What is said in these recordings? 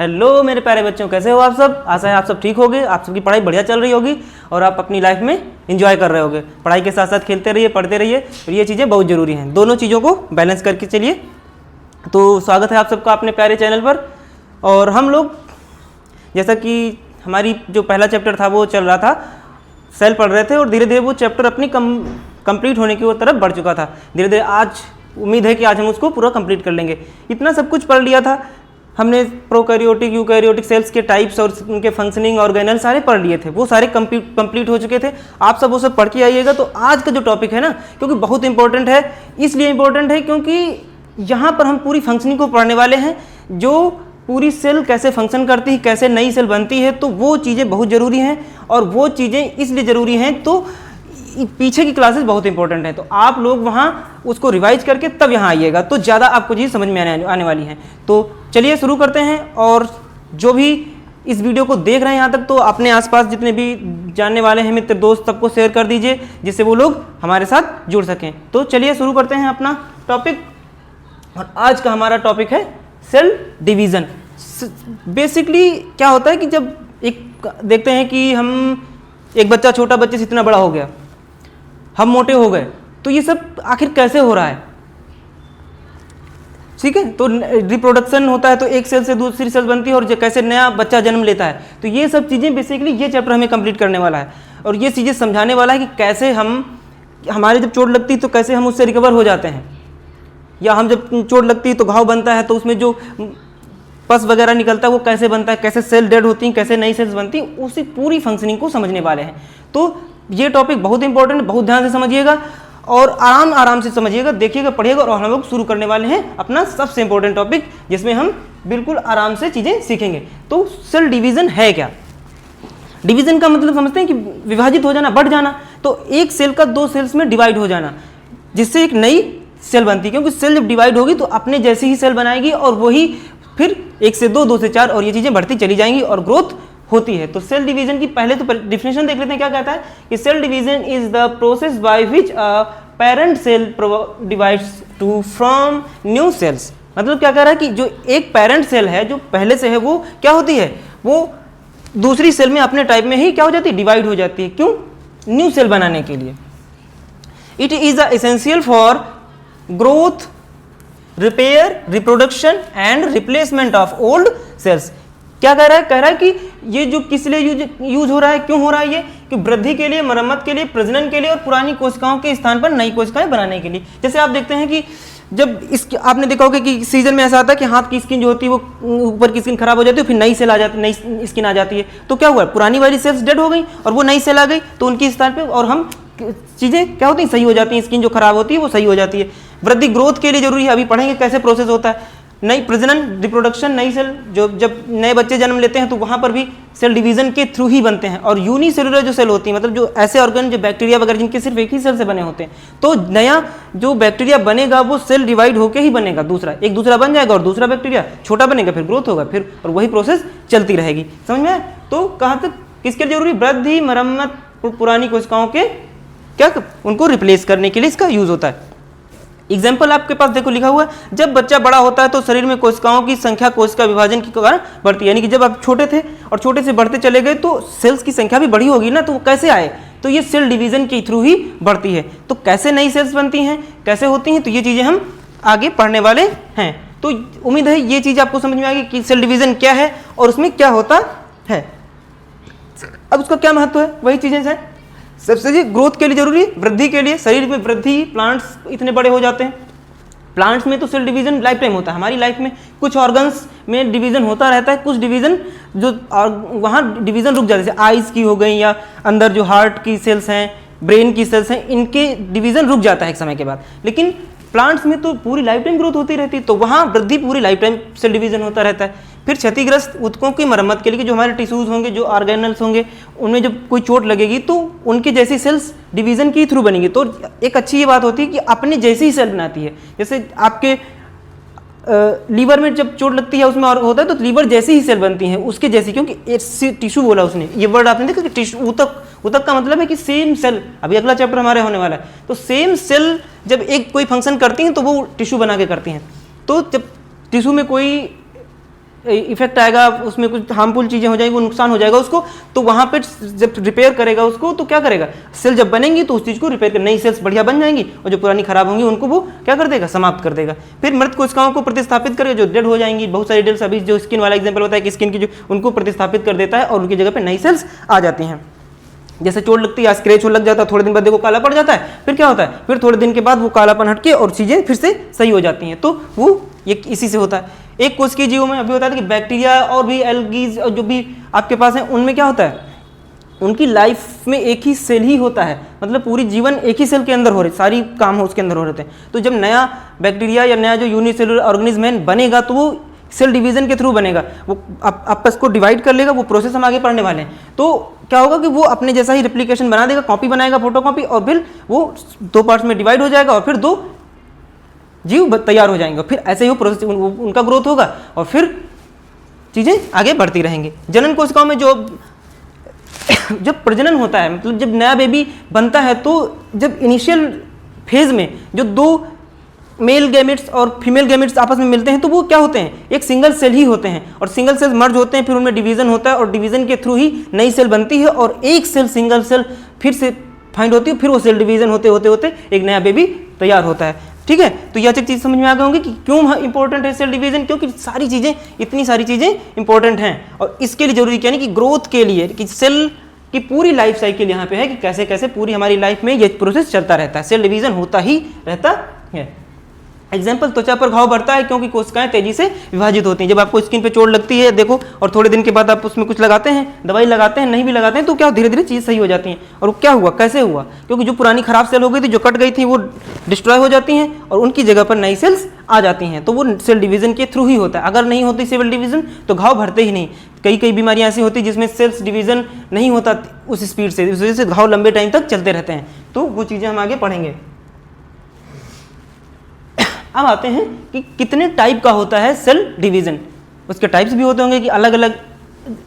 Hello मेरे प्यारे बच्चों, कैसे हो आप सब। आशा है आप सब ठीक होगे, आप सबकी पढ़ाई बढ़िया चल रही होगी और आप अपनी लाइफ में एंजॉय कर रहे होगे। पढ़ाई के साथ साथ खेलते रहिए, पढ़ते रहिए, और ये चीज़ें बहुत ज़रूरी हैं। दोनों चीज़ों को बैलेंस करके चलिए। तो स्वागत है आप सबका अपने प्यारे चैनल पर। और हम लोग जैसा कि हमारी जो पहला चैप्टर था वो चल रहा था, सेल पढ़ रहे थे और धीरे धीरे वो चैप्टर अपनी कंप्लीट होने की तरफ बढ़ चुका था। धीरे धीरे आज उम्मीद है कि आज हम उसको पूरा कंप्लीट कर लेंगे। इतना सब कुछ पढ़ लिया था हमने, प्रोकैरियोटिक यूकैरियोटिक सेल्स के टाइप्स और उनके फंक्शनिंग, ऑर्गेनल सारे पढ़ लिए थे। वो सारे कंप्लीट हो चुके थे। आप सब वो सब पढ़ के आइएगा। तो आज का जो टॉपिक है ना, क्योंकि बहुत इंपॉर्टेंट है, इसलिए इंपॉर्टेंट है क्योंकि यहाँ पर हम पूरी फंक्शनिंग को पढ़ने वाले हैं। जो पूरी सेल कैसे फंक्शन करती है, कैसे नई सेल बनती है, तो वो चीज़ें बहुत ज़रूरी हैं। और वो चीज़ें इसलिए ज़रूरी हैं तो पीछे की क्लासेस बहुत इंपॉर्टेंट हैं। तो आप लोग वहाँ उसको रिवाइज करके तब यहाँ आइएगा, तो ज़्यादा आपको चीज़ समझ में आने वाली हैं। तो चलिए शुरू करते हैं। और जो भी इस वीडियो को देख रहे हैं यहाँ तक, तो अपने आसपास जितने भी जानने वाले हैं मित्र दोस्त, सबको शेयर कर दीजिए, जिससे वो लोग हमारे साथ जुड़ सकें। तो चलिए शुरू करते हैं अपना टॉपिक। और आज का हमारा टॉपिक है सेल डिवीज़न। बेसिकली क्या होता है कि जब एक देखते हैं कि हम एक बच्चा, छोटा बच्चे से इतना बड़ा हो गया, हम मोटे हो गए, तो ये सब आखिर कैसे हो रहा है। ठीक है, तो रिप्रोडक्शन होता है तो एक सेल से दूसरी सेल बनती है और कैसे नया बच्चा जन्म लेता है। तो ये सब चीज़ें बेसिकली ये चैप्टर हमें कंप्लीट करने वाला है और ये चीज़ें समझाने वाला है कि कैसे हमारे जब चोट लगती है तो कैसे हम उससे रिकवर हो जाते हैं, या हम जब चोट लगती है तो घाव बनता है तो उसमें जो पस वगैरह निकलता है वो कैसे बनता है, कैसे सेल डेड होती हैं, कैसे नई सेल्स बनती हैं, उसी पूरी फंक्शनिंग को समझने वाले हैं। तो ये टॉपिक बहुत इंपॉर्टेंट, बहुत ध्यान से समझिएगा और आराम से समझिएगा, देखिएगा, पढ़िएगा। और हम लोग शुरू करने वाले हैं अपना सबसे इंपॉर्टेंट टॉपिक, जिसमें हम बिल्कुल आराम से चीज़ें सीखेंगे। तो सेल डिवीज़न है क्या। डिवीज़न का मतलब समझते हैं कि विभाजित हो जाना, बढ़ जाना। तो एक सेल का दो सेल्स में डिवाइड हो जाना, जिससे एक नई सेल बनती है। क्योंकि सेल जब डिवाइड होगी तो अपने जैसी ही सेल बनाएगी और वही फिर 1 से 2, 2 से 4 और ये चीज़ें बढ़ती चली जाएंगी और ग्रोथ होती है। तो सेल डिवीजन की पहले तो डिफिनेशन देख लेते हैं। क्या कहता है कि cell division is the process by which a parent cell divides to from new cells. मतलब क्या कह रहा है कि जो एक पेरेंट सेल है जो पहले से है, वो क्या होती है, वो दूसरी सेल में अपने टाइप में ही क्या हो जाती है, डिवाइड हो जाती है। क्यों, न्यू सेल बनाने के लिए। It is essential for growth, repair, reproduction and replacement of old cells. क्या कह रहा है कि ये जो किस लिए यूज हो रहा है, क्यों हो रहा है ये, कि वृद्धि के लिए, मरम्मत के लिए, प्रजनन के लिए और पुरानी कोशिकाओं के स्थान पर नई कोशिकाएं बनाने के लिए। जैसे आप देखते हैं कि जब आपने देखा होगा कि सीजन में ऐसा आता है कि हाथ की स्किन जो होती है वो ऊपर की स्किन खराब हो जाती है, फिर नई सेल आ जाती है, नई स्किन आ जाती है। तो क्या हुआ, पुरानी वाली सेल्स डेड हो गई और वो नई सेल आ गई, तो उनकी स्थान पर और हम चीज़ें क्या होती हैं, सही हो जाती हैं। स्किन जो खराब होती है वो सही हो जाती है। वृद्धि ग्रोथ के लिए जरूरी है, अभी पढ़ेंगे कैसे प्रोसेस होता है। नई प्रजनन, रिप्रोडक्शन, नई सेल जो जब नए बच्चे जन्म लेते हैं तो वहाँ पर भी सेल डिवीजन के थ्रू ही बनते हैं। और यूनिसेलुलर जो सेल होती है, मतलब जो ऐसे ऑर्गन जो बैक्टीरिया वगैरह जिनके सिर्फ एक ही सेल से बने होते हैं, तो नया जो बैक्टीरिया बनेगा वो सेल डिवाइड होकर ही बनेगा। दूसरा बन जाएगा और दूसरा बैक्टीरिया छोटा बनेगा, फिर ग्रोथ होगा, फिर और वही प्रोसेस चलती रहेगी। समझ में आया। तो कहाँ तक किसके लिए जरूरी, वृद्धि, मरम्मत, पुरानी कोशिकाओं के क्या उनको रिप्लेस करने के लिए इसका यूज होता है। एग्जाम्पल आपके पास देखो लिखा हुआ है, जब बच्चा बड़ा होता है तो शरीर में कोशिकाओं की संख्या कोशिका विभाजन के कारण बढ़ती है। यानी कि जब आप छोटे थे और छोटे से बढ़ते चले गए तो सेल्स की संख्या भी बड़ी होगी ना, तो वो कैसे आए, तो ये सेल डिवीजन के थ्रू ही बढ़ती है। तो कैसे नई सेल्स बनती हैं, कैसे होती हैं, तो ये चीज़ें हम आगे पढ़ने वाले हैं। तो उम्मीद है ये चीज़ आपको समझ में आ गई कि सेल डिवीजन क्या है और उसमें क्या होता है। अब उसका क्या महत्व है, वही चीज़ें हैं। सबसे ग्रोथ के लिए जरूरी है, वृद्धि के लिए, शरीर में वृद्धि, प्लांट्स इतने बड़े हो जाते हैं। प्लांट्स में तो सेल डिवीजन लाइफ टाइम होता है। हमारी लाइफ में कुछ ऑर्गन्स में डिवीजन होता रहता है, कुछ डिवीजन जो वहाँ डिवीजन रुक जाते हैं, जैसे आइज़ की हो गई या अंदर जो हार्ट की सेल्स हैं, ब्रेन की सेल्स हैं, इनके डिवीजन रुक जाता है एक समय के बाद। लेकिन प्लांट्स में तो पूरी लाइफ टाइम ग्रोथ होती रहती है, तो वहाँ वृद्धि पूरी लाइफ टाइम सेल डिवीजन होता रहता है। फिर क्षतिग्रस्त ऊतकों की मरम्मत के लिए, जो हमारे टिश्यूज होंगे, जो ऑर्गेनल्स होंगे, उनमें जब कोई चोट लगेगी तो उनकी जैसी सेल्स डिवीजन के थ्रू बनेंगी। तो एक अच्छी ये बात होती है कि अपने जैसी ही सेल बनाती है। जैसे आपके लीवर में जब चोट लगती है उसमें और होता है तो लीवर जैसी ही सेल बनती हैं, उसके जैसी, क्योंकि टिश्यू बोला उसने, ये वर्ड आपने देखा कि टिश्यू, ऊतक का मतलब है कि सेम सेल। अभी अगला चैप्टर हमारे होने वाला है। तो सेम सेल जब एक कोई फंक्शन करती हैं तो वो टिश्यू बना के करती हैं। तो जब टिश्यू में कोई इफेक्ट आएगा, उसमें कुछ हार्मफुल चीज़ें हो जाएंगी, वो नुकसान हो जाएगा उसको, तो वहाँ पे जब रिपेयर करेगा उसको तो क्या करेगा, सेल जब बनेंगी तो उस चीज़ को रिपेयर कर, नई सेल्स बढ़िया बन जाएंगी और जो पुरानी खराब होंगी उनको वो क्या कर देगा, समाप्त कर देगा। फिर मृत कोशिकाओं को प्रतिस्थापित करेगा, जो डेड हो जाएंगी, बहुत सारी डेल्स, अभी जो स्किन वाला एग्जाम्पल होता है कि स्किन की जो उनको प्रतिस्थापित कर देता है और उनकी जगह पर नई सेल्स आ जाती हैं। जैसे चोट लगती है या स्क्रैच लग जाता है, थोड़े दिन बाद देखो काला पड़ जाता है, फिर क्या होता है, फिर थोड़े दिन के बाद वो कालापन हटके और चीज़ें फिर से सही हो जाती हैं। तो वो ये इसी से होता है। एक कोशिकीय जीवों में अभी होता है कि बैक्टीरिया और भी एल्गीज और जो भी आपके पास है उनमें क्या होता है, उनकी लाइफ में एक ही सेल ही होता है, मतलब पूरी जीवन एक ही सेल के अंदर हो रहे, सारी काम हो उसके अंदर हो रहे थे। तो जब नया बैक्टीरिया या नया जो यूनिसेलुलर ऑर्गेनिज्म है बनेगा तो वो सेल डिवीजन के थ्रू बनेगा, वो आपस को डिवाइड कर लेगा, वो प्रोसेस हम आगे पढ़ने वाले हैं। तो क्या होगा कि वो अपने जैसा ही रेप्लिकेशन बना देगा, कॉपी बनाएगा, फोटो कॉपी, और फिर वो 2 पार्ट्स में डिवाइड हो जाएगा और फिर 2 जीव तैयार हो जाएंगे, फिर ऐसे ही वो प्रोसेस उनका ग्रोथ होगा और फिर चीज़ें आगे बढ़ती रहेंगी। जनन कोशिकाओं में जब प्रजनन होता है, मतलब जब नया बेबी बनता है, तो जब इनिशियल फेज में जो 2 मेल गैमेट्स और फीमेल गैमेट्स आपस में मिलते हैं तो वो क्या होते हैं, एक सिंगल सेल ही होते हैं, और सिंगल सेल मर्ज होते हैं, फिर उनमें डिवीजन होता है और डिवीजन के थ्रू ही नई सेल बनती है और एक सेल सिंगल सेल फिर से फाइंड होती है, फिर वो सेल डिवीजन होते होते होते एक नया बेबी तैयार होता है। ठीक है, तो यह चीज़ समझ में आ गए होंगे कि क्यों इंपॉर्टेंट है सेल डिवीजन, क्योंकि सारी चीज़ें, इतनी सारी चीज़ें इंपॉर्टेंट हैं और इसके लिए जरूरी क्या है कि ग्रोथ के लिए, कि सेल की पूरी लाइफ साइकिल यहाँ पे है कि कैसे कैसे पूरी हमारी लाइफ में ये प्रोसेस चलता रहता है, सेल डिवीजन होता ही रहता है। एग्जाम्पल, त्वचा पर घाव बढ़ता है क्योंकि कोशिकाएं तेजी से विभाजित होती हैं। जब आपको स्किन पे चोट लगती है देखो, और थोड़े दिन के बाद आप उसमें कुछ लगाते हैं, दवाई लगाते हैं, नहीं भी लगाते हैं, तो क्या धीरे धीरे चीज़ सही हो जाती है। और वो क्या हुआ, कैसे हुआ, क्योंकि जो पुरानी खराब सेल हो गई थी, जो कट गई थी, वो डिस्ट्रॉय हो जाती हैं और उनकी जगह पर नई सेल्स आ जाती हैं। तो वो सेल डिवीजन के थ्रू ही होता है। अगर नहीं होती सेल डिवीजन तो घाव भरते ही नहीं। कई बीमारियां ऐसी होती जिसमें सेल्स डिवीजन नहीं होता उस स्पीड से, इस वजह से घाव लंबे टाइम तक चलते रहते हैं। तो वो चीज़ें हम आगे पढ़ेंगे। अब आते हैं कि कितने टाइप का होता है सेल डिवीजन। उसके टाइप्स भी होते होंगे कि अलग अलग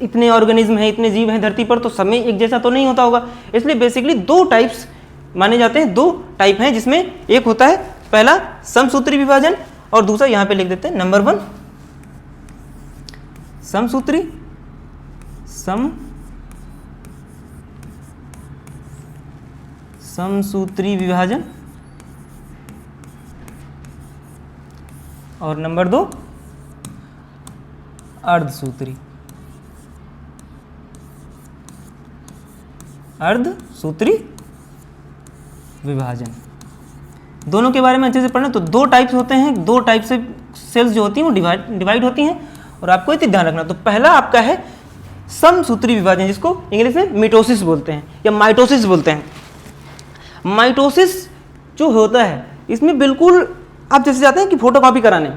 इतने ऑर्गेनिज्म हैं, इतने जीव हैं धरती पर, तो सब में एक जैसा तो नहीं होता होगा। इसलिए बेसिकली 2 टाइप्स माने जाते हैं, 2 टाइप हैं, जिसमें एक होता है पहला समसूत्री विभाजन और दूसरा यहाँ पे लिख देते हैं नंबर 1 समसूत्री विभाजन और नंबर 2 अर्धसूत्री विभाजन। दोनों के बारे में अच्छे से पढ़ना। तो 2 टाइप्स होते हैं, 2 टाइप से सेल्स जो होती हैं वो डिवाइड होती हैं और आपको इतना ध्यान रखना। तो पहला आपका है समसूत्री विभाजन, जिसको इंग्लिश में मिटोसिस बोलते हैं या माइटोसिस बोलते हैं। माइटोसिस जो होता है इसमें बिल्कुल आप जैसे जाते हैं कि फोटोकॉपी कराने,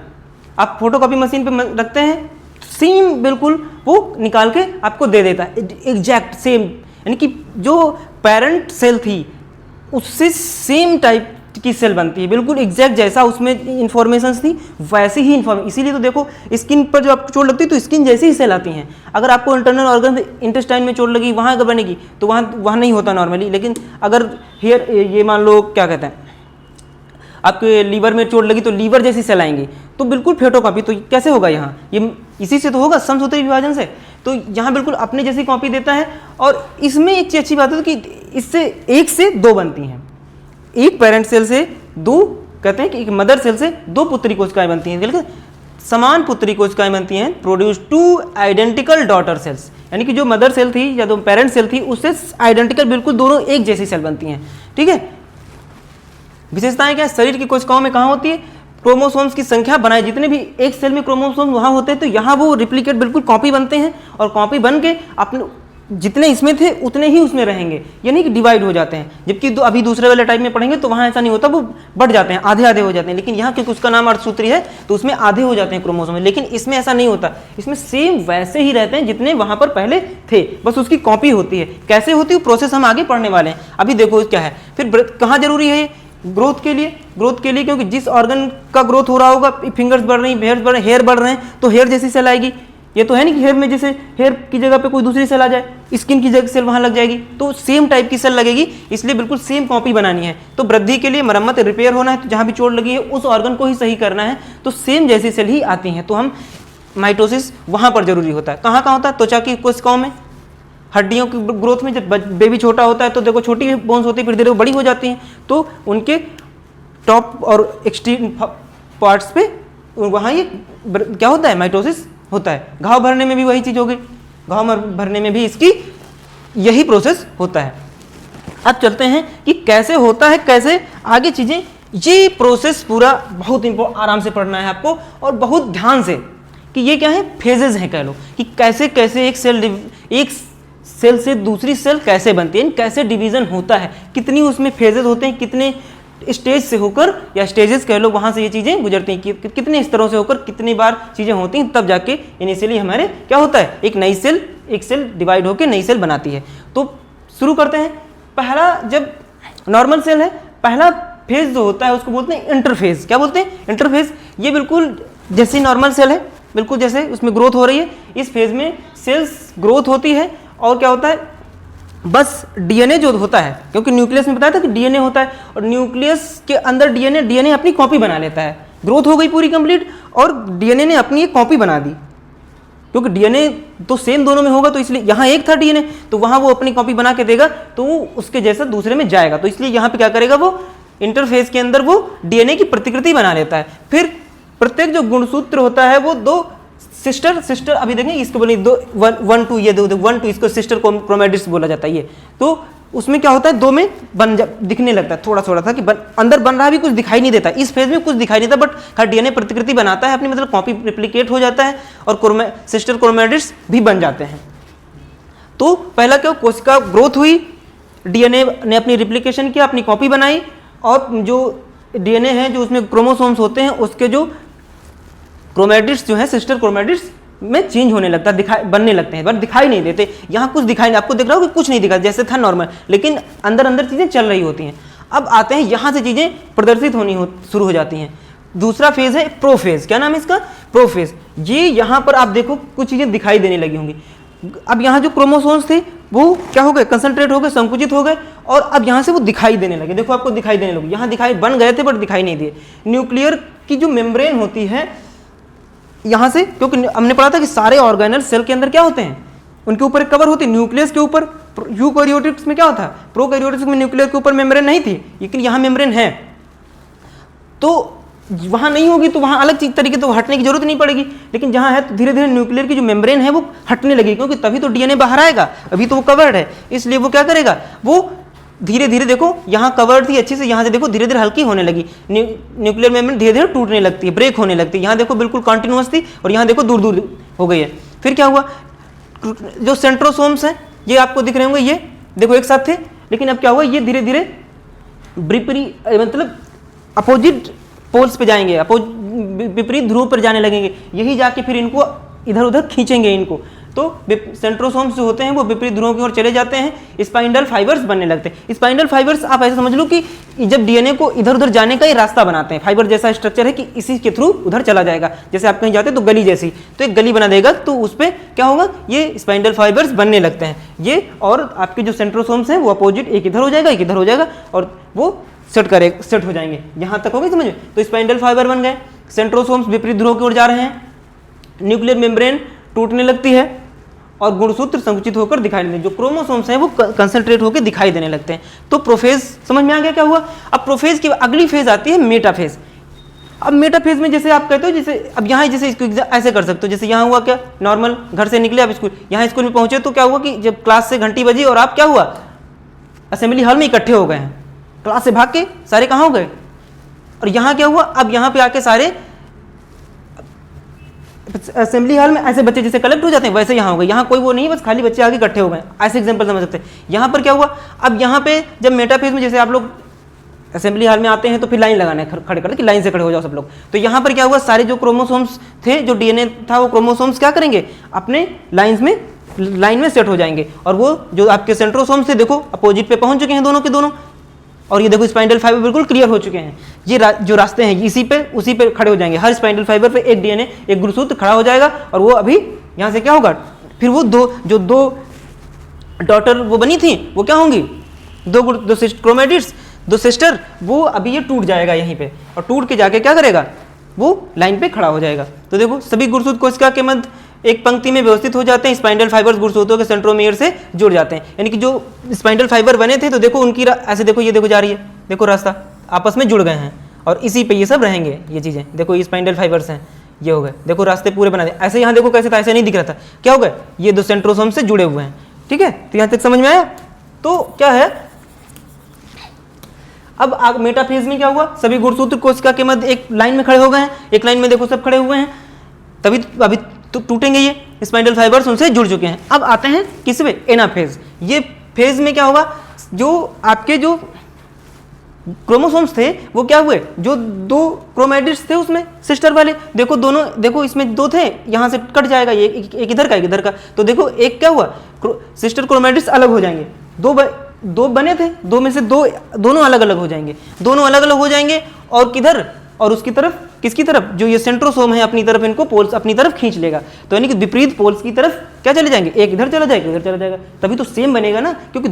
आप फोटोकॉपी मशीन पे रखते हैं, सेम बिल्कुल वो निकाल के आपको दे देता है, एग्जैक्ट सेम, यानी कि जो पेरेंट सेल थी उससे सेम टाइप की सेल बनती है, बिल्कुल एग्जैक्ट जैसा उसमें इंफॉर्मेशंस थी वैसी ही इसीलिए तो देखो स्किन पर जो आपको चोट लगती है तो स्किन जैसी ही सेल आती हैं। अगर आपको इंटरनल ऑर्गन इंटेस्टाइन में चोट लगी वहाँ अगर बनेगी तो वहाँ नहीं होता नॉर्मली। लेकिन अगर हेयर ये मान लो क्या कहते हैं आपके लीवर में चोट लगी तो लीवर जैसी सेल आएंगी, तो बिल्कुल फोटोकॉपी। तो कैसे होगा यहाँ, ये इसी से तो होगा, समसूत्री विभाजन से। तो यहाँ बिल्कुल अपने जैसी कॉपी देता है। और इसमें एक चीज अच्छी बात है कि इससे 1 से 2 बनती हैं, एक पेरेंट सेल से 2 कहते हैं कि एक मदर सेल से 2 पुत्री कोशिकाएं बनती हैं, बिल्कुल समान पुत्री कोशिकाएं बनती हैं, प्रोड्यूस 2 आइडेंटिकल डॉटर सेल्स, यानी कि जो मदर सेल थी या जो पेरेंट सेल थी उससे आइडेंटिकल बिल्कुल दोनों एक जैसी सेल बनती हैं। ठीक है, विशेषताएं क्या है, शरीर की कोशिकाओं में कहाँ होती है, क्रोमोसोम्स की संख्या बनाए, जितने भी एक सेल में क्रोमोसोम वहाँ होते हैं तो यहाँ वो रिप्लिकेट बिल्कुल कॉपी बनते हैं और कॉपी बन के अपने जितने इसमें थे उतने ही उसमें रहेंगे, यानी कि डिवाइड हो जाते हैं। जबकि अभी दूसरे वाले टाइप में पढ़ेंगे तो वहाँ ऐसा नहीं होता, वो बढ़ जाते हैं, आधे आधे हो जाते हैं। लेकिन यहाँ क्योंकि उसका नाम अर्धसूत्री है तो उसमें आधे हो जाते हैं क्रोमोसोम, लेकिन इसमें ऐसा नहीं होता, इसमें सेम वैसे ही रहते हैं जितने वहाँ पर पहले थे, बस उसकी कॉपी होती है। कैसे होती है प्रोसेस हम आगे पढ़ने वाले हैं। अभी देखो क्या है, फिर कहाँ जरूरी है ग्रोथ के लिए क्योंकि जिस ऑर्गन का ग्रोथ हो रहा होगा, फिंगर्स बढ़ रही, हेयर्स बढ़ रहे, हेयर बढ़ रहे हैं तो हेयर जैसी सेल आएगी। ये तो है नहीं कि हेयर में जैसे हेयर की जगह पे कोई दूसरी सेल आ जाए, स्किन की जगह सेल वहां लग जाएगी, तो सेम टाइप की सेल लगेगी, इसलिए बिल्कुल सेम कॉपी बनानी है। तो वृद्धि के लिए मरम्मत रिपेयर होना है, तो जहां भी चोट लगी है उस ऑर्गन को ही सही करना है, तो सेम जैसी सेल ही आती हैं। तो हम माइटोसिस वहाँ पर जरूरी होता है। कहाँ कहाँ होता है? त्वचा की कोशिकाओं में, हड्डियों की ग्रोथ में। जब बेबी छोटा होता है तो देखो छोटी बोन्स होती है, फिर धीरे बड़ी हो जाती हैं, तो उनके टॉप और एक्सट्रीम पार्ट्स पे वहाँ ये क्या होता है? माइटोसिस होता है। घाव भरने में भी वही चीज़ हो गई, घाव भरने में भी इसकी यही प्रोसेस होता है। अब चलते हैं कि कैसे होता है, कैसे आगे चीज़ें। ये प्रोसेस पूरा बहुत आराम से पढ़ना है आपको और बहुत ध्यान से, कि ये क्या है? फेजेस हैं, कह लो कि कैसे कैसे एक सेल से दूसरी सेल कैसे बनती है, कैसे डिवीजन होता है, कितनी उसमें फेजेस होते हैं, कितने स्टेज से होकर या स्टेजेस कह लो, वहाँ से ये चीज़ें गुजरती हैं, कि कितने स्तरों से होकर कितनी बार चीज़ें होती हैं, तब जाके इनिशियली हमारे क्या होता है? एक सेल डिवाइड होकर नई सेल बनाती है। तो शुरू करते हैं। पहला, जब नॉर्मल सेल है, पहला फेज जो होता है उसको बोलते हैं इंटरफेज। क्या बोलते हैं? इंटरफेज। ये बिल्कुल जैसी नॉर्मल सेल है, बिल्कुल जैसे उसमें ग्रोथ हो रही है, इस फेज में सेल्स ग्रोथ होती है। और क्या होता है? बस डीएनए जो होता है, क्योंकि न्यूक्लियस में बताया था कि डीएनए होता है, और न्यूक्लियस के अंदर डीएनए अपनी कॉपी बना लेता है। ग्रोथ हो गई पूरी कंप्लीट और डीएनए ने अपनी एक कॉपी बना दी, क्योंकि डीएनए तो सेम दोनों में होगा, तो इसलिए यहाँ एक था डीएनए, तो वहाँ वो अपनी कॉपी बना के देगा, तो वो उसके जैसा दूसरे में जाएगा। तो इसलिए यहाँ पे क्या करेगा? वो इंटरफेस के अंदर वो डीएनए की प्रतिकृति बना लेता है। फिर प्रत्येक जो गुणसूत्र होता है वो दो सिस्टर अभी देखेंगे, इसको बोले दो 1 2, ये 1 2, इसको सिस्टर क्रोमैटिड्स बोला जाता है। ये तो उसमें क्या होता है? दो में दिखने लगता है, थोड़ा थोड़ा था कि अंदर बन रहा भी कुछ दिखाई नहीं देता, इस फेज में कुछ दिखाई नहीं देता, बट हर डीएनए प्रतिकृति बनाता है अपनी, मतलब कॉपी रिप्लिकेट हो जाता है और सिस्टर क्रोमैटिड्स भी बन जाते हैं। तो पहला क्या, कोशिका ग्रोथ हुई, डीएनए ने अपनी रिप्लिकेशन किया, अपनी कॉपी बनाई, और जो डीएनए है जो उसमें क्रोमोसोम्स होते हैं उसके जो क्रोमैटिड्स जो है सिस्टर क्रोमैटिड्स में चेंज होने लगता है, बनने लगते हैं, बट दिखाई नहीं देते। यहाँ कुछ दिखाई नहीं, आपको दिख रहा हो कि कुछ नहीं दिखा, जैसे था नॉर्मल, लेकिन अंदर अंदर चीज़ें चल रही होती हैं। अब आते हैं यहाँ से चीज़ें प्रदर्शित शुरू हो जाती हैं। दूसरा फेज है प्रोफेज। क्या नाम है इसका? प्रोफेज। ये यहाँ पर आप देखो कुछ चीज़ें दिखाई देने लगी होंगी। अब यहाँ जो क्रोमोसोम्स थे वो क्या हो गए? कंसंट्रेट हो गए, संकुचित हो गए, और अब यहाँ से वो दिखाई देने लगे। देखो आपको दिखाई देने लगे, यहाँ दिखाई बन गए थे बट दिखाई नहीं दिए। न्यूक्लियर की जो मेम्ब्रेन होती है यहाँ से, क्योंकि हमने पढ़ा था कि सारे ऑर्गेनल सेल के अंदर क्या होते हैं? उनके ऊपर एक कवर होती है, न्यूक्लियस के ऊपर। यूकैरियोटिक्स में क्या होता है? प्रोकैरियोटिक्स में न्यूक्लियर के ऊपर मेम्ब्रेन नहीं थी, लेकिन यहाँ मेम्ब्रेन है। तो वहाँ नहीं होगी तो वहाँ अलग तरीके तो हटने की जरूरत नहीं पड़ेगी, लेकिन जहाँ है तो धीरे धीरे न्यूक्लियर की जो मेम्ब्रेन है वो हटने लगेगी, क्योंकि तभी तो डीएनए बाहर आएगा, अभी तो वो कवर्ड है। इसलिए वो क्या करेगा? वो धीरे धीरे, देखो यहाँ कवर्ड थी अच्छे से, यहाँ से देखो धीरे धीरे हल्की होने लगी, न्यूक्लियर मेम्ब्रेन धीरे धीरे टूटने लगती है, ब्रेक होने लगती है। यहाँ देखो बिल्कुल कॉन्टिन्यूअस थी और यहाँ देखो दूर दूर हो गई है। फिर क्या हुआ? जो सेंट्रोसोम्स हैं ये आपको दिख रहे होंगे, ये देखो एक साथ थे, लेकिन अब क्या हुआ? ये धीरे धीरे मतलब अपोजिट पोल्स पे जाएंगे, विपरीत ध्रुव पर जाने लगेंगे, यही जाके फिर इनको इधर उधर खींचेंगे इनको। तो सेंट्रोसोम्स जो होते हैं वो विपरीत ध्रुवों की ओर चले जाते हैं, स्पाइंडल फाइबर्स बनने लगते हैं। स्पाइंडल फाइबर्स आप ऐसे समझ लो कि जब डीएनए को इधर उधर जाने का ही रास्ता बनाते हैं, फाइबर जैसा स्ट्रक्चर है कि इसी के थ्रू उधर चला जाएगा। जैसे आप कहीं जाते हैं तो गली जैसी, तो एक गली बना देगा, तो उस पर क्या होगा? ये स्पाइंडल फाइबर्स बनने लगते हैं ये, और आपके जो सेंट्रोसोम्स हैं वो अपोजिट, एक इधर हो जाएगा एक इधर हो जाएगा, और वो सेट हो जाएंगे। यहाँ तक हो गई समझ में? तो स्पाइंडल फाइबर बन गए, सेंट्रोसोम्स विपरीत ध्रुव की ओर जा रहे हैं, न्यूक्लियर मेम्ब्रेन टूटने लगती है और गुणसूत्र संकुचित होकर दिखाई देते हैं, जो क्रोमोसोम्स हैं वो कंसंट्रेट होकर दिखाई देने लगते हैं। तो प्रोफेज समझ में आ गया क्या हुआ? अब प्रोफेज की अगली फेज आती है मेटाफेज। अब मेटाफेज में जैसे आप कहते हो, जैसे अब यहाँ जैसे इसको ऐसे कर सकते हो, जैसे यहाँ हुआ क्या? नॉर्मल घर से निकले आप स्कूल, यहाँ स्कूल में पहुंचे तो क्या हुआ कि जब क्लास से घंटी बजी और आप क्या हुआ? असेंबली हॉल में इकट्ठे हो गए हैं, क्लास से भाग के सारे कहाँ हो गए? और यहाँ क्या हुआ? अब यहाँ पे आके सारे असेंबली हॉल में ऐसे बच्चे जैसे कलेक्ट हो जाते हैं वैसे यहाँ हो गए। यहाँ कोई वो नहीं, बस खाली बच्चे आगे इकट्ठे हो गए, ऐसे एग्जांपल समझ सकते हैं। यहाँ पर क्या हुआ? अब यहाँ पे जब मेटाफेज में जैसे आप लोग असेंबली हॉल में आते हैं तो फिर लाइन लगाना है, खड़े खड़े कि लाइन से खड़े हो जाओ सब लोग। तो यहाँ पर क्या हुआ? सारे जो क्रोमोसोम्स थे, जो डीएनए था, वो क्रोमोसोम्स क्या करेंगे? अपने लाइन में सेट हो जाएंगे, और वो जो आपके सेंट्रोसोम्स थे देखो अपोजिट पे पहुंच चुके हैं दोनों के दोनों, और ये देखो स्पाइंडल फाइबर बिल्कुल क्लियर हो चुके हैं। ये जो रास्ते हैं उसी पे खड़े हो जाएंगे, हर स्पाइंडल फाइबर पे एक डीएनए एक गुणसूत्र खड़ा हो जाएगा, और वो अभी यहाँ से क्या होगा? फिर वो दो डॉटर वो बनी थी वो क्या होंगी? दो क्रोमैटिड्स, दो सिस्टर, वो अभी ये टूट जाएगा यहीं पे, और टूट के जाके क्या करेगा? वो लाइन पे खड़ा हो जाएगा। तो देखो सभी गुणसूत्र कोशिका के मध्य एक पंक्ति में व्यवस्थित हो जाते हैं, स्पाइंडल फाइबर्स गुणसूत्रों के सेंट्रोमियर से जुड़ जाते हैं, यानी कि जो स्पाइंडल फाइबर बने थे तो देखो उनकी ऐसे देखो, ये देखो जा रही है, देखो रास्ता आपस में जुड़ गए हैं और इसी पे ये सब रहेंगे, ये चीज़ें देखो, ये स्पाइंडल फाइबर्स हैं, ये हो गए, देखो रास्ते पूरे बना दिए। ऐसे यहाँ देखो कैसे था, ऐसे नहीं दिख रहा था, क्या हो गया, ये दो सेंट्रोसोम से जुड़े हुए हैं। ठीक है, तो यहाँ तक समझ में आया। तो क्या है, अब मेटाफेज में क्या हुआ, सभी गुणसूत्र कोशिका के मध्य एक लाइन में खड़े हो गए हैं, एक लाइन में देखो सब खड़े हुए हैं, तभी अभी तो टूटेंगे, ये स्पाइंडल फाइबर्स उनसे जुड़ चुके हैं। अब आते हैं किस में, एनाफेज। ये फेज में क्या होगा, जो आपके जो क्रोमोसोम्स थे वो क्या हुए, जो दो क्रोमैटिड्स थे उसमें सिस्टर वाले, देखो दोनों, देखो इसमें दो थे, यहाँ से कट जाएगा ये, एक इधर का एक इधर का, तो देखो एक क्या हुआ, सिस्टर क्रोमैटिड्स अलग हो जाएंगे, दो बने थे, दो में से दोनों अलग अलग हो जाएंगे, दोनों अलग अलग हो जाएंगे, और किधर, और उसकी तरफ, किसकी तरफ, जो ये सेंट्रोसोम है अपनी तरफ इनको पोल्स अपनी तरफ खींच लेगा, तो यानी कि विपरीत पोल्स की तरफ क्या चले जाएंगे, एक इधर चला जाएगा इधर चला जाएगा, तभी तो सेम बनेगा ना, क्योंकि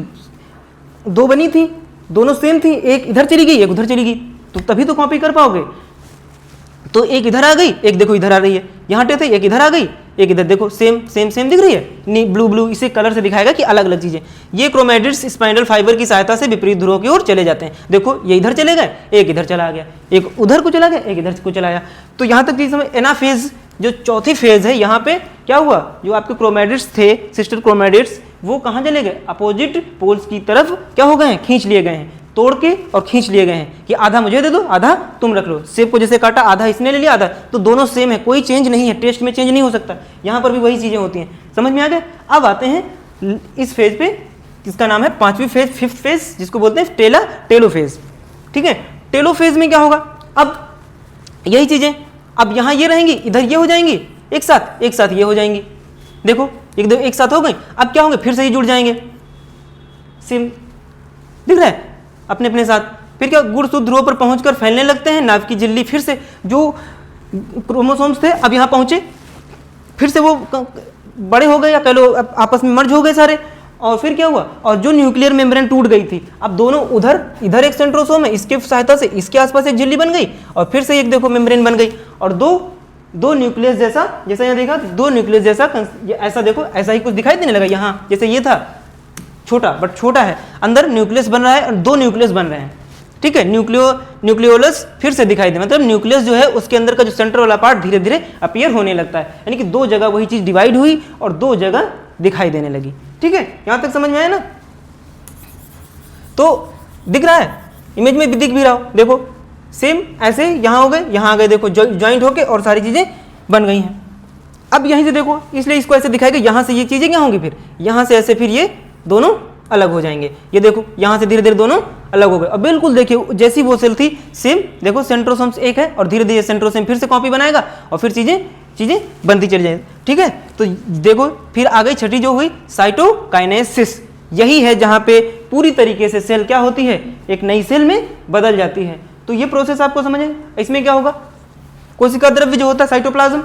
दो बनी थी, दोनों सेम थी, एक इधर चली गई एक उधर चली गई, तो तभी तो कॉपी कर पाओगे। तो एक इधर आ गई, एक देखो इधर आ रही है, यहाँ थे एक इधर आ गई, एक इधर, देखो सेम सेम सेम दिख रही है, नहीं ब्लू ब्लू, इसे कलर से दिखाएगा कि अलग अलग चीजें। ये क्रोमैटिड्स स्पाइंडल फाइबर की सहायता से विपरीत ध्रुवों की ओर चले जाते हैं, देखो ये इधर चले गए, एक इधर चला गया, एक उधर को चला गया, एक इधर को चला गया। तो यहाँ तक चीज समझ। एनाफेज जो चौथी फेज है, यहाँ पे क्या हुआ, जो आपके क्रोमैटिड्स थे सिस्टर क्रोमैटिड्स, वो कहाँ चले गए, अपोजिट पोल्स की तरफ क्या हो गए हैं, खींच लिए गए हैं, तोड़ के और खींच लिए गए हैं कि आधा मुझे दे दो आधा तुम रख लो। सेब को जैसे काटा, आधा इसने ले लिया आधा, तो दोनों सेम है, कोई चेंज नहीं है, टेस्ट में चेंज नहीं हो सकता। यहाँ पर भी वही चीजें होती हैं, समझ में आ गए। अब आते हैं इस फेज पे, जिसका नाम है पांचवी फेज, फिफ्थ फेज, जिसको बोलते हैं टेलोफेज। ठीक है, टेलोफेज में क्या होगा, अब यही चीजें, अब यहाँ ये रहेंगी, इधर ये हो जाएंगी, एक साथ ये हो जाएंगी, देखो एक साथ हो गई। अब क्या होंगे, फिर से ही जुड़ जाएंगे, सेम दिख रहा है अपने अपने साथ। फिर क्या, गुणसूत्र ध्रुव पर पहुंचकर फैलने लगते हैं, नाभ की झिल्ली फिर से, जो क्रोमोसोम्स थे अब यहाँ पहुंचे, फिर से वो बड़े हो गए, या कह लो आपस में मर्ज हो गए सारे। और फिर क्या हुआ, और जो न्यूक्लियर मेम्ब्रेन टूट गई थी, अब दोनों इधर एक सेंट्रोसोम है, इसके सहायता से इसके आसपास एक झिल्ली बन गई, और फिर से एक देखो मेम्ब्रेन बन गई, और दो न्यूक्लियस जैसा यहाँ देखा, दो न्यूक्लियस जैसा ऐसा देखो, ऐसा ही कुछ दिखाई देने लगा यहाँ, जैसे ये था छोटा, बट छोटा है, अंदर न्यूक्लियस बन रहा है और दो न्यूक्लियस बन रहे हैं। ठीक है, न्यूक्लियोलस फिर से दिखाई दे, मतलब न्यूक्लियस जो है उसके अंदर का जो सेंटर वाला पार्ट धीरे धीरे अपीयर होने लगता है, यानी कि दो जगह वही चीज डिवाइड हुई और दो जगह दिखाई देने लगी। ठीक है, यहां तक समझ में आया ना। तो दिख रहा है, इमेज में भी दिख भी रहा हो, देखो सेम ऐसे यहाँ हो गए, यहाँ आ गए, देखो ज्वाइंट होके और सारी चीजें बन गई हैं। अब यहीं से देखो, इसलिए इसको ऐसे दिखाएगा, यहाँ से ये चीजें क्या होंगी, फिर यहाँ से ऐसे फिर ये दोनों अलग हो जाएंगे, ये देखो यहाँ से धीरे धीरे दोनों अलग हो गए। अब बिल्कुल देखिए जैसी वो सेल थी सेम, देखो सेंट्रोसोम्स एक है और धीरे धीरे सेंट्रोसोम फिर से कॉपी बनाएगा और फिर चीजें बनती चली जाएंगी। ठीक है, तो देखो फिर आ गई छठी जो हुई साइटोकाइनेसिस। यही है जहां पे पूरी तरीके से सेल क्या होती है, एक नई सेल में बदल जाती है। तो ये प्रोसेस आपको समझ है। इसमें क्या होगा, कोशिका द्रव्य जो होता है साइटोप्लाज्म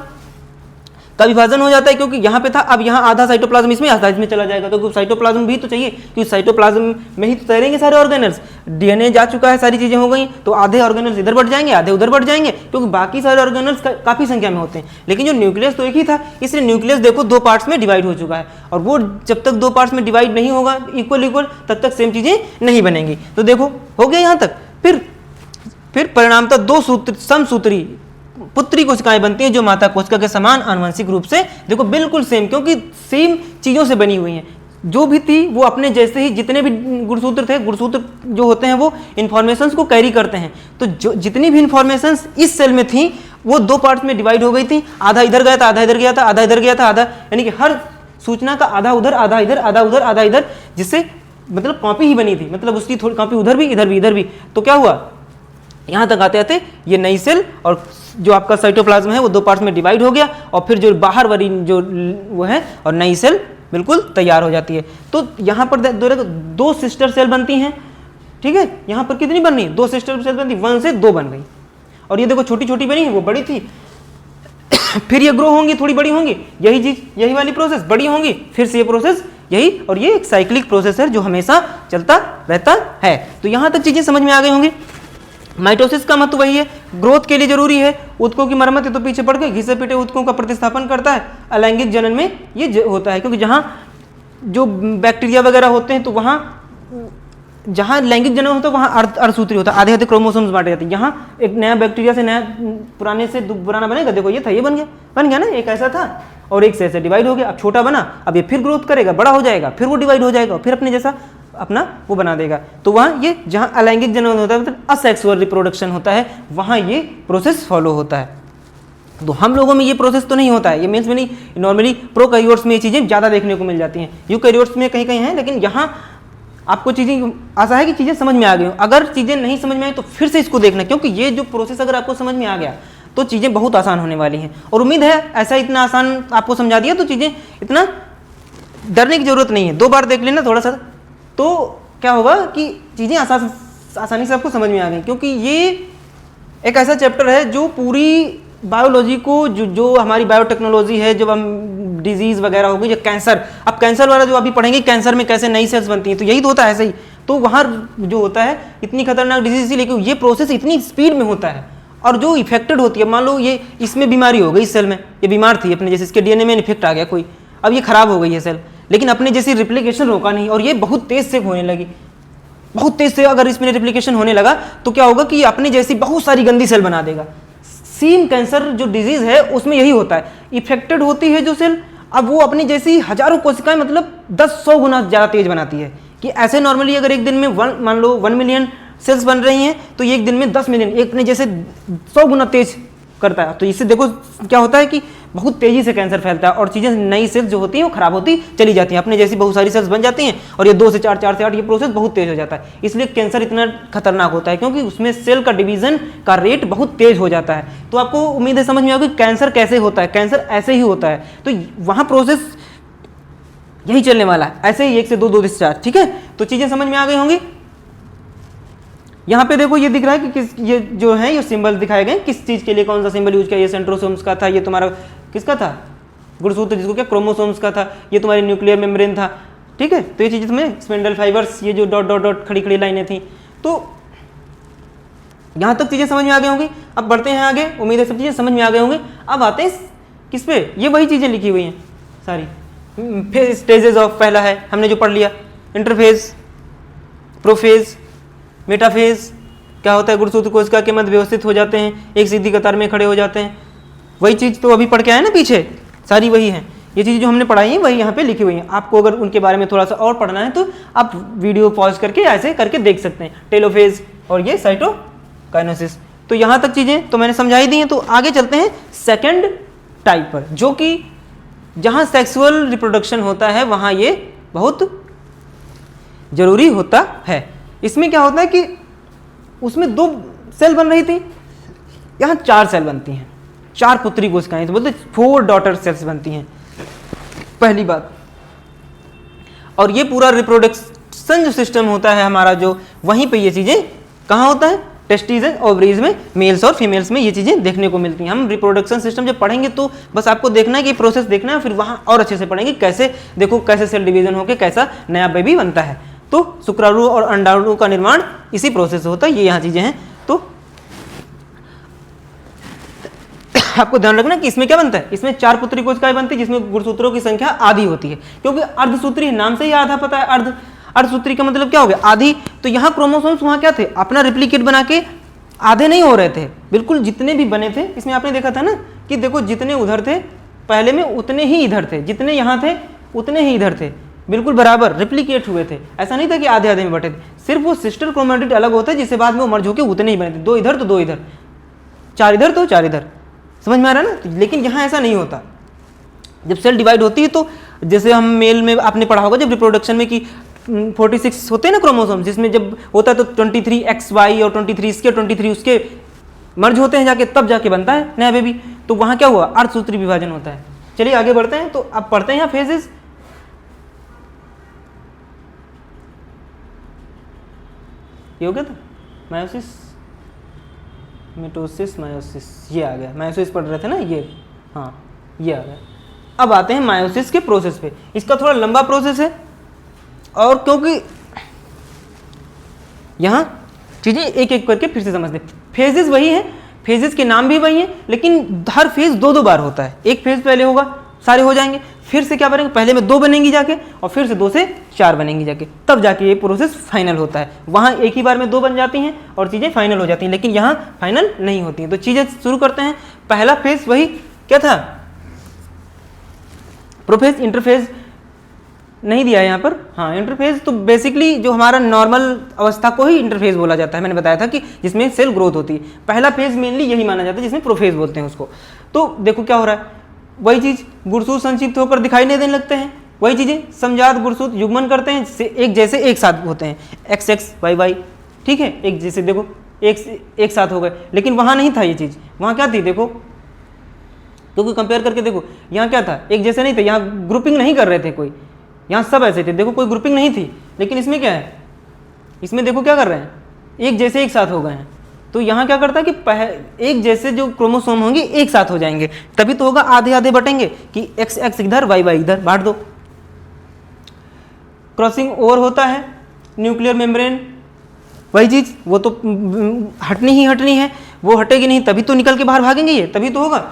का विभाजन हो जाता है, क्योंकि यहाँ पे था, अब यहाँ आधा साइटोप्लाज्म इसमें आधा इसमें चला जाएगा, तो साइटोप्लाज्म भी तो चाहिए, क्योंकि साइटोप्लाज्म में ही तो तैरेंगे सारे ऑर्गेनल्स। डीएनए जा चुका है, सारी चीजें हो गई, तो आधे ऑर्गेनल्स इधर बढ़ जाएंगे, आधे उधर बढ़ जाएंगे, क्योंकि बाकी सारे ऑर्गेनल्स काफी संख्या में होते हैं, लेकिन जो न्यूक्लियस तो एक ही था, इसलिए न्यूक्लियस देखो दो पार्ट्स में डिवाइड हो चुका है, और वो जब तक दो पार्ट्स में डिवाइड नहीं होगा इक्वल तब तक सेम चीजें नहीं बनेंगी। तो देखो हो गया यहाँ तक। फिर परिणामतः दो समसूत्री पुत्री कोशिकाएं बनती हैं, जो माता कोशिका के समान आनुवंशिक रूप से देखो बिल्कुल सेम, क्योंकि सेम चीजों से बनी हुई हैं, जो भी थी वो अपने जैसे ही, जितने भी गुणसूत्र थे, गुणसूत्र जो होते हैं वो इन्फॉर्मेशंस को कैरी करते हैं, तो जो जितनी भी इन्फॉर्मेशंस इस सेल में थी वो दो पार्ट्स में डिवाइड हो गई थी, आधा इधर गया था, आधा इधर गया था, आधा इधर गया था, आधा, यानी कि हर सूचना का आधा उधर, आधा इधर, आधा उधर, आधा इधर, जिससे मतलब कॉपी ही बनी थी, मतलब उसकी थोड़ी कॉपी उधर भी इधर भी। तो क्या हुआ, यहाँ तक आते आते ये नई सेल और जो आपका साइटोप्लाज्म है वो दो पार्ट्स में डिवाइड हो गया, और फिर जो बाहर वाली जो वो है और नई सेल बिल्कुल तैयार हो जाती है। तो यहाँ पर दो सिस्टर सेल बनती हैं। ठीक है, यहाँ पर कितनी बन रही, दो सिस्टर सेल बनती, 1 से 2 बन गई, और ये देखो छोटी छोटी बनी है, वो बड़ी थी फिर ये ग्रो होंगी, थोड़ी बड़ी होंगी, यही चीज, यही वाली प्रोसेस, बड़ी होंगी, फिर से ये प्रोसेस यही, और ये एक साइक्लिक प्रोसेस है जो हमेशा चलता रहता है। तो यहाँ तक चीजें समझ में आ गई होंगी। माइटोसिस का महत्व वही है, ग्रोथ के लिए जरूरी है, ऊतकों की मरम्मत है तो पीछे पड़ गए, घिसे पिटे ऊतकों का प्रतिस्थापन करता है। अलैंगिक जनन में ये होता है, क्योंकि जहाँ जो बैक्टीरिया वगैरह होते हैं तो वहाँ जहाँ लैंगिक जनन होता है वहाँ अर्धसूत्री होता है, आधे आधे क्रोमोसोम्स बांटे जाते हैं। यहाँ एक नया बैक्टीरिया से नया पुराने से पुराना बनेगा, देखो ये था, ये बन गया ना, एक ऐसा था और एक से ऐसे डिवाइड हो गया, अब छोटा बना, अब ये फिर ग्रोथ करेगा, बड़ा हो जाएगा, फिर वो डिवाइड हो जाएगा, फिर अपने जैसा अपना वो बना देगा। तो वहाँ ये जहाँ अलैंगिक जनन होता है मतलब असेक्सुअल रिप्रोडक्शन होता है, वहाँ ये प्रोसेस फॉलो होता है। तो हम लोगों में ये प्रोसेस तो नहीं होता है, ये मेल्स में नहीं, नॉर्मली प्रोकैरियोट्स में ये चीज़ें ज़्यादा देखने को मिल जाती हैं, यूकैरियोट्स में कहीं कहीं हैं, लेकिन यहाँ आपको चीज़ें आशा है कि चीज़ें समझ में आ गई हो। अगर चीज़ें नहीं समझ में आई तो फिर से इसको देखना, क्योंकि ये जो प्रोसेस अगर आपको समझ में आ गया तो चीज़ें बहुत आसान होने वाली हैं। और उम्मीद है ऐसा इतना आसान आपको समझा दिया तो चीज़ें इतना डरने की ज़रूरत नहीं है, 2 बार देख लेना थोड़ा सा, तो क्या होगा कि चीज़ें आसानी से आपको समझ में आ गई। क्योंकि ये एक ऐसा चैप्टर है जो पूरी बायोलॉजी को जो हमारी बायोटेक्नोलॉजी है, जब हम डिजीज़ वगैरह होगी, जो कैंसर, अब कैंसर वाला जो अभी पढ़ेंगे कैंसर में कैसे नई सेल्स बनती हैं, तो यही तो होता है ऐसे ही। तो वहाँ जो होता है इतनी खतरनाक डिजीज, लेकिन ये प्रोसेस इतनी स्पीड में होता है और जो इफेक्टेड होती है, मान लो ये इसमें बीमारी हो गई, इस सेल में ये बीमार थी अपने जैसे, इसके डीएनए में इफेक्ट आ गया कोई, अब ये खराब हो गई है सेल, लेकिन अपने जैसी रिप्लिकेशन रोका नहीं और ये बहुत तेज से होने लगी, बहुत तेज से अगर इसमें रिप्लिकेशन होने लगा तो क्या होगा कि अपने जैसी बहुत सारी गंदी सेल बना देगा। सेम कैंसर जो डिजीज है उसमें यही होता है, इफेक्टेड होती है जो सेल, अब वो अपनी जैसी हजारों कोशिकाएं मतलब 10-100 गुना ज़्यादा तेज बनाती है। कि ऐसे नॉर्मली अगर एक दिन में मान लो 1 मिलियन सेल्स बन रही हैं तो ये एक दिन में 10 मिलियन, एक अपने जैसे 100 गुना तेज करता है। तो इससे देखो क्या होता है कि बहुत तेजी से कैंसर फैलता है और चीज़ें, नई सेल्स जो होती हैं वो खराब होती चली जाती हैं, अपने जैसी बहुत सारी सेल्स बन जाती हैं और ये 2 से 4, 4 से 8 ये प्रोसेस बहुत तेज हो जाता है। इसलिए कैंसर इतना खतरनाक होता है क्योंकि उसमें सेल का डिवीजन का रेट बहुत तेज हो जाता है। तो आपको उम्मीद है समझ में आओगे कैंसर कैसे होता है, कैंसर ऐसे ही होता है। तो वहाँ प्रोसेस यही चलने वाला है, ऐसे ही 1 से 2, 2 से 4, ठीक है। तो चीज़ें समझ में आ गई होंगी। यहाँ पे देखो ये दिख रहा है कि किस, ये जो है ये सिंबल दिखाए गए किस चीज़ के लिए, कौन सा सिंबल यूज किया, ये सेंट्रोसोम्स का था, ये तुम्हारा किसका था, गुणसूत्र जिसको क्या क्रोमोसोम्स का था, ये तुम्हारी न्यूक्लियर मेम्ब्रेन था, ठीक है। तो ये चीज़ें तुम्हें स्पिंडल फाइबर्स, ये जो डॉट डॉट डॉट खड़ी खड़ी लाइनें थी। तो यहाँ तक चीज़ें समझ में आ गई होंगी। अब बढ़ते हैं आगे, उम्मीद है सब चीज़ें समझ में आ गई होंगी। अब आते हैं किस पे, ये वही चीज़ें लिखी हुई हैं सारी। फेज स्टेजेस ऑफ, पहला है हमने जो पढ़ लिया, इंटरफेज, प्रोफेज, मेटाफेज, क्या होता है, गुणसूत्र कोशिका के मध्य व्यवस्थित हो जाते हैं, एक सीधी कतार में खड़े हो जाते हैं। वही चीज़ तो अभी पढ़ के आए ना पीछे, सारी वही है। ये चीज़ जो हमने पढ़ाई है वही यहाँ पे लिखी हुई है। आपको अगर उनके बारे में थोड़ा सा और पढ़ना है तो आप वीडियो पॉज करके ऐसे करके देख सकते हैं, टेलोफेज और ये साइटोकाइनेसिस। तो यहाँ तक चीज़ें तो मैंने समझाई दी हैं। तो आगे चलते हैं सेकेंड टाइप पर, जो कि जहाँ सेक्सुअल रिप्रोडक्शन होता है वहाँ ये बहुत जरूरी होता है। इसमें क्या होता है कि उसमें 2 सेल बन रही थी, यहाँ 4 सेल बनती हैं, 4 पुत्री कोशिकाएं, तो बोलते 4 डॉटर सेल्स बनती हैं, पहली बात। और ये पूरा रिप्रोडक्शन जो सिस्टम होता है हमारा, जो वहीं पे ये चीज़ें कहाँ होता है, टेस्टिस एंड ओवरीज में, मेल्स और फीमेल्स में ये चीज़ें देखने को मिलती हैं। हम रिप्रोडक्शन सिस्टम जब पढ़ेंगे तो बस आपको देखना है कि प्रोसेस देखना है, फिर वहाँ और अच्छे से पढ़ेंगे कैसे, देखो कैसे सेल डिवीजन होकर कैसा नया बेबी बनता है। तो शुक्राणु और अंडाणु का निर्माण इसी प्रोसेस से होता है। ये यहाँ चीज़ें हैं। तो आपको ध्यान रखना कि इसमें क्या बनता है, इसमें 4 पुत्री कोशिकाएं बनती है जिसमें गुणसूत्रों की संख्या आधी होती है, क्योंकि अर्धसूत्री नाम से ही आधा पता है। अर्धसूत्री का मतलब क्या हो गया, आधी। तो यहाँ क्रोमोसोम्स वहाँ क्या थे, अपना रिप्लिकेट बना के आधे नहीं हो रहे थे, बिल्कुल जितने भी बने थे। इसमें आपने देखा था ना कि देखो जितने उधर थे पहले में उतने ही इधर थे, जितने यहाँ थे उतने ही इधर थे, बिल्कुल बराबर रिप्लिकेट हुए थे। ऐसा नहीं था कि आधे आधे में बटे थे, सिर्फ वो सिस्टर क्रोमैटिड अलग होते हैं जिससे बाद में वो मर्ज होकर उतने ही बने थे, 2 इधर तो 2 इधर, 4 इधर तो 4 इधर, समझ में आ रहा है ना। लेकिन यहाँ ऐसा नहीं होता। जब सेल डिवाइड होती है तो जैसे हम मेल में आपने पढ़ा होगा जब रिप्रोडक्शन में कि 46 होते हैं ना क्रोमोसोम, जिसमें जब होता है तो 23 XY और 23 इसके 23 उसके मर्ज होते हैं जाके, तब जाके बनता है नया बेबी। तो वहाँ क्या हुआ, अर्धसूत्री विभाजन होता है। चलिए आगे बढ़ते हैं। तो अब पढ़ते हैं यहाँ फेजेस। ये हो गया था मायोसिस, मिटोसिस, मायोसिस, ये आ गया। मायोसिस पढ़ रहे थे ना ये, हाँ ये आ गया। अब आते हैं मायोसिस के प्रोसेस पे। इसका थोड़ा लंबा प्रोसेस है और क्योंकि यहाँ चीज़ें एक एक करके फिर से समझते हैं। फेजेस वही है फेजेस के नाम भी वही हैं, लेकिन हर फेज दो दो बार होता है। एक फेज पहले होगा, सारे हो जाएंगे, फिर से क्या बनेंगे, पहले में 2 बनेंगी जाके, और फिर से 2 से 4 बनेंगी जाके, तब जाके ये प्रोसेस फाइनल होता है। वहाँ एक ही बार में 2 बन जाती हैं और चीज़ें फाइनल हो जाती हैं, लेकिन यहाँ फाइनल नहीं होती हैं। तो चीज़ें शुरू करते हैं। पहला फेज वही क्या था, प्रोफेज। इंटरफेज नहीं दिया है यहाँ पर, हाँ इंटरफेज तो बेसिकली जो हमारा नॉर्मल अवस्था को ही इंटरफेज बोला जाता है। मैंने बताया था कि जिसमें सेल ग्रोथ होती है। पहला फेज मेनली यही माना जाता है, जिसमें प्रोफेज बोलते हैं उसको। तो देखो क्या हो रहा है, वही चीज़, गुणसूत्र संक्षिप्त होकर दिखाई नहीं देने लगते हैं, वही चीज़ें समजात गुणसूत्र युग्मन करते हैं, एक जैसे एक साथ होते हैं, एक्स एक्स वाई वाई, ठीक है, एक जैसे देखो एक साथ हो गए। लेकिन वहाँ नहीं था ये चीज़, वहाँ क्या थी देखो, क्योंकि कंपेयर करके देखो यहाँ क्या था, एक जैसे नहीं थे, यहाँ ग्रुपिंग नहीं कर रहे थे कोई, यहाँ सब ऐसे थे, देखो कोई ग्रुपिंग नहीं थी। लेकिन इसमें क्या है, इसमें देखो क्या कर रहे हैं, एक जैसे एक साथ हो गए हैं। तो यहाँ क्या करता है कि एक जैसे जो क्रोमोसोम होंगे एक साथ हो जाएंगे, तभी तो होगा आधे आधे बटेंगे कि एक्स एक्स इधर वाई वाई इधर, बांट दो। क्रॉसिंग ओवर होता है, न्यूक्लियर मेम्ब्रेन, वही चीज़, वो तो हटनी ही हटनी है, वो हटेगी नहीं तभी तो निकल के बाहर भागेंगे ये, तभी तो होगा।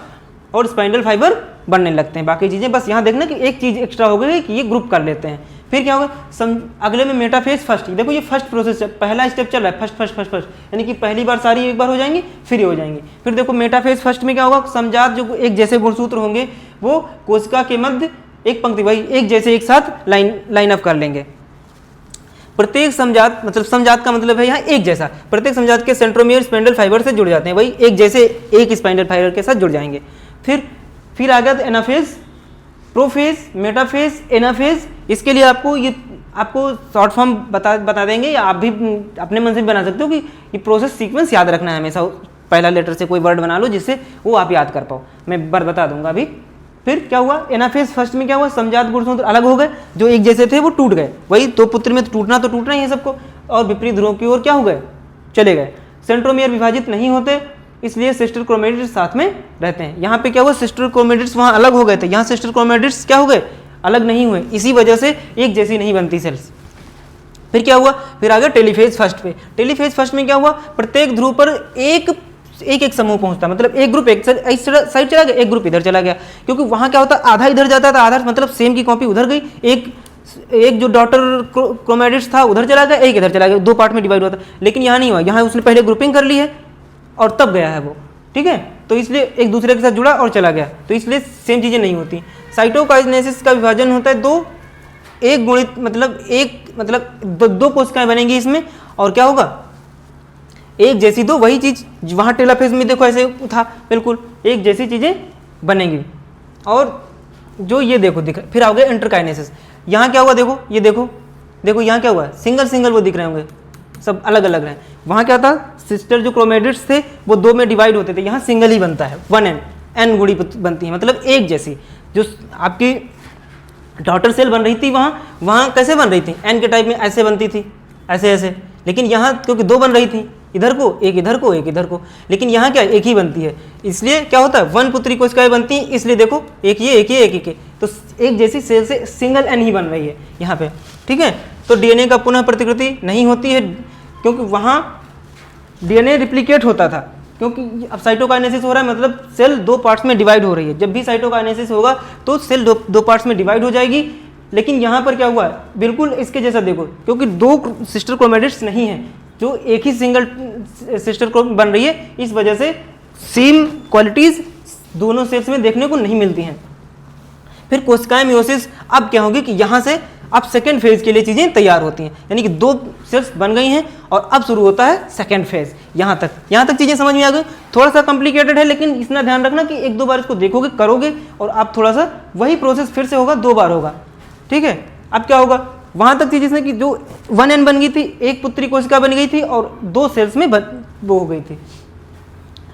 और स्पाइंडल फाइबर बनने लगते हैं। बाकी चीज़ें बस यहाँ देखना कि एक चीज़ एक्स्ट्रा हो गई कि ये ग्रुप कर लेते हैं। फिर क्या होगा, अगले में मेटाफेज फर्स्ट। देखो ये फर्स्ट प्रोसेस, पहला स्टेप चल रहा है, फर्स्ट, यानी कि पहली बार सारी एक बार हो जाएंगी, फिर ये हो जाएंगी। फिर देखो मेटाफेज फर्स्ट में क्या होगा, समजात जो एक जैसे गुणसूत्र होंगे वो कोशिका के मध्य एक पंक्ति, वही एक जैसे एक साथ लाइन अप कर लेंगे। प्रत्येक समजात, मतलब समजात का मतलब है यहाँ एक जैसा, प्रत्येक समजात के सेंट्रोमियर स्पाइंडल फाइबर से जुड़ जाते हैं, वही एक जैसे एक स्पाइंडल फाइबर के साथ जुड़ जाएंगे। फिर आ गया एनाफेज, प्रोफेज, मेटाफेज, एनाफेज। इसके लिए आपको शॉर्ट फॉर्म बता देंगे, या आप भी अपने मन से भी बना सकते हो कि ये प्रोसेस सीक्वेंस याद रखना है हमेशा। पहला लेटर से कोई वर्ड बना लो जिससे वो आप याद कर पाओ, मैं बता दूंगा अभी। फिर क्या हुआ, एनाफेज फर्स्ट में क्या हुआ, समजात गुणसूत्र अलग हो गए, जो एक जैसे थे वो टूट गए, वही दो पुत्र में तो टूटना ही है सबको, और विपरीत ध्रुवों की ओर क्या हो गए, चले गए। सेंट्रोमियर विभाजित नहीं होते, इसलिए सिस्टर क्रोमेटिड्स साथ में रहते हैं। यहाँ पे क्या हुआ, सिस्टर क्रोमेटिड्स वहाँ अलग हो गए थे, यहाँ सिस्टर क्रोमेटिड्स क्या हो गए, अलग नहीं हुए, इसी वजह से एक जैसी नहीं बनती सेल्स। फिर क्या हुआ, फिर आ गया टेलीफेज फर्स्ट पे। टेलीफेज फर्स्ट में क्या हुआ, प्रत्येक ध्रुव पर एक समूह पहुंचता, मतलब एक ग्रुप एक साइड चला गया, एक ग्रुप इधर चला गया, क्योंकि वहां क्या होता, आधा इधर जाता था, आधा मतलब सेम की कॉपी उधर गई, एक जो डॉटर क्रोमेटिड्स था उधर चला गया, एक इधर चला गया, 2 पार्ट में डिवाइड होता। लेकिन यहाँ नहीं हुआ, यहाँ उसने पहले ग्रुपिंग कर ली है और तब गया है वो, ठीक है, तो इसलिए एक दूसरे के साथ जुड़ा और चला गया, तो इसलिए सेम चीज़ें नहीं होती। साइटोकाइनेसिस का विभाजन होता है एक गुणित, मतलब दो कोशिकाएं बनेंगी इसमें, और क्या होगा, एक जैसी दो, वही चीज़ वहाँ टेलोफेज में देखो ऐसे था, बिल्कुल एक जैसी चीज़ें बनेंगी। और जो ये देखो फिर आ गया इंटरकाइनेसिस। यहाँ क्या हुआ, देखो ये देखो यहाँ क्या हुआ, सिंगल वो दिख रहे होंगे, सब अलग अलग रहे। वहाँ क्या था, सिस्टर जो क्रोमेटिड्स थे वो 2 में डिवाइड होते थे, यहाँ सिंगल ही बनता है, 1n गुड़ी बनती है, मतलब एक जैसी। जो आपकी डॉटर सेल बन रही थी वहाँ कैसे बन रही थी, n के टाइप में ऐसे बनती थी, ऐसे, लेकिन यहाँ क्योंकि 2 बन रही थी, इधर को एक इधर को, लेकिन यहाँ क्या एक ही बनती है, इसलिए क्या होता है 1 पुत्री कोशिकाएं बनती हैं, इसलिए देखो एक ये, तो एक जैसी सेल से सिंगल n ही बन रही है यहाँ पे, ठीक है। तो डीएनए का पुनः प्रतिकृति नहीं होती है, क्योंकि वहाँ डीएनए रिप्लिकेट होता था, क्योंकि अब साइटोकाइनेसिस हो रहा है, मतलब सेल 2 पार्ट्स में डिवाइड हो रही है। जब भी साइटोकाइनेसिस होगा तो सेल दो पार्ट्स में डिवाइड हो जाएगी। लेकिन यहाँ पर क्या हुआ है, बिल्कुल इसके जैसा देखो, क्योंकि 2 सिस्टर क्रोमेटिड्स नहीं है, जो एक ही सिंगल सिस्टर क्रोम बन रही है, इस वजह से सेम क्वालिटीज दोनों सेल्स में देखने को नहीं मिलती हैं। फिर कोशिकाएं मियोसिस, अब क्या होगी कि यहाँ से अब सेकेंड फेज के लिए चीज़ें तैयार होती हैं, यानी कि 2 सेल्स बन गई हैं और अब शुरू होता है सेकेंड फेज। यहाँ तक चीज़ें समझ में आ गई। थोड़ा सा कॉम्प्लिकेटेड है, लेकिन इतना ध्यान रखना कि 1-2 बार इसको देखोगे, करोगे, और आप थोड़ा सा वही प्रोसेस फिर से होगा, 2 बार होगा, ठीक है। अब क्या होगा, वहाँ तक थी जिसमें कि जो 1n बन गई थी, एक पुत्री कोशिका बन गई थी और 2 सेल्स में वो हो गई थी।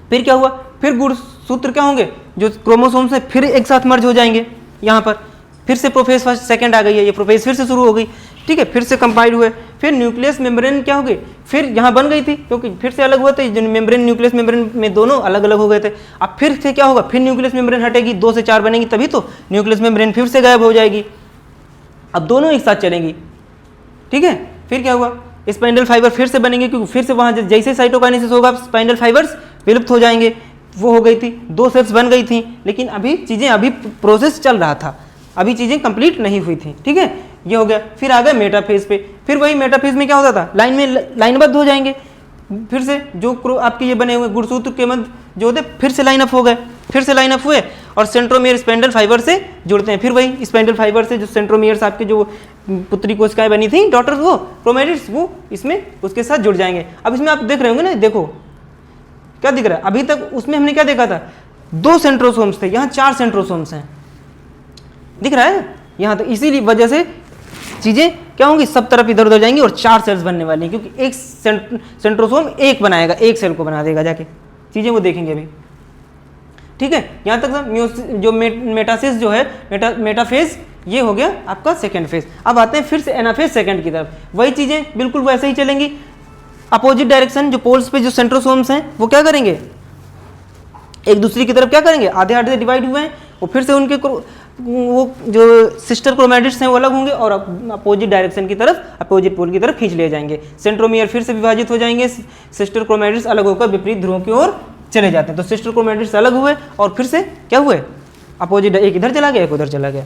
फिर क्या हुआ, फिर गुणसूत्र क्या होंगे, जो क्रोमोसोम से फिर एक साथ मर्ज हो जाएंगे। यहाँ पर फिर से प्रोफेज फर्स्ट सेकंड आ गई है, ये प्रोफेज फिर से शुरू हो गई, ठीक है, फिर से कंपाइल हुए। फिर न्यूक्लियस मेम्ब्रेन क्या हो गई, फिर यहाँ बन गई थी, क्योंकि फिर से अलग हुआ था, जो मेम्ब्रेन न्यूक्लियस मेम्ब्रेन में दोनों अलग अलग हो गए थे। अब फिर से क्या होगा, फिर न्यूक्लियस मेम्ब्रेन हटेगी, 2 से 4 बनेगी, तभी तो न्यूक्लियस मेम्ब्रेन फिर से गायब हो जाएगी। अब दोनों एक साथ चलेंगी, ठीक है। फिर क्या हुआ, स्पाइंडल फाइबर फिर से बनेंगे, क्योंकि फिर से वहाँ जैसे साइटोकाइनेसिस होगा स्पाइंडल फाइबर्स विलुप्त हो जाएंगे, वो हो गई थी, 2 सेल्स बन गई थी, लेकिन अभी चीज़ें अभी प्रोसेस चल रहा था, अभी चीज़ें कंप्लीट नहीं हुई थी, ठीक है, ये हो गया। फिर आ गए मेटाफेज पे, फिर वही मेटाफेज में क्या होता था, लाइन में लाइनबद्ध हो जाएंगे, फिर से जो आपके ये बने हुए गुणसूत्र के मध्य जो होते फिर से लाइन अप हो गए, फिर से लाइन अप हुए और सेंट्रोमियर स्पेंडल फाइबर से जुड़ते हैं। फिर वही स्पेंडल फाइबर से जो सेंट्रोमियर्स आपके जो पुत्री कोशिकाएं बनी थी डॉटर वो क्रोमैटिड्स वो इसमें उसके साथ जुड़ जाएंगे। अब इसमें आप देख रहे होंगे ना, देखो क्या दिख रहा है, अभी तक उसमें हमने क्या देखा था, 2 सेंट्रोसोम्स थे, यहाँ 4 सेंट्रोसोम्स हैं, दिख रहा है यहाँ, तो इसीलिए वजह से चीजें क्या होंगी, सब तरफ इधर उधर जाएंगी और 4 सेल्स बनने वाली हैं, क्योंकि एक सेंट्रोसोम एक बनाएगा, एक सेल को बना देगा जाके, चीजें वो देखेंगे अभी, ठीक है। यहाँ तक जो मेटासिस जो है मेटाफेज ये हो गया आपका सेकेंड फेज। अब आते हैं फिर से एनाफेज सेकेंड की तरफ, वही चीजें बिल्कुल वैसे ही चलेंगी, अपोजिट डायरेक्शन, जो पोल्स पे जो सेंट्रोसोम्स हैं वो क्या करेंगे, एक दूसरे की तरफ क्या करेंगे, आधे आधे डिवाइड हुए हैं, वो फिर से उनके वो जो सिस्टर क्रोमैटिड्स हैं वो अलग होंगे और अपोजिट डायरेक्शन की तरफ, अपोजिट पोल की तरफ खींच लिए जाएंगे, सेंट्रोमियर फिर से विभाजित हो जाएंगे, सिस्टर क्रोमैटिड्स अलग होकर विपरीत ध्रुवों की ओर चले जाते हैं। तो सिस्टर क्रोमैटिड्स अलग हुए और फिर से क्या हुए, अपोजिट, एक इधर चला गया एक उधर चला गया।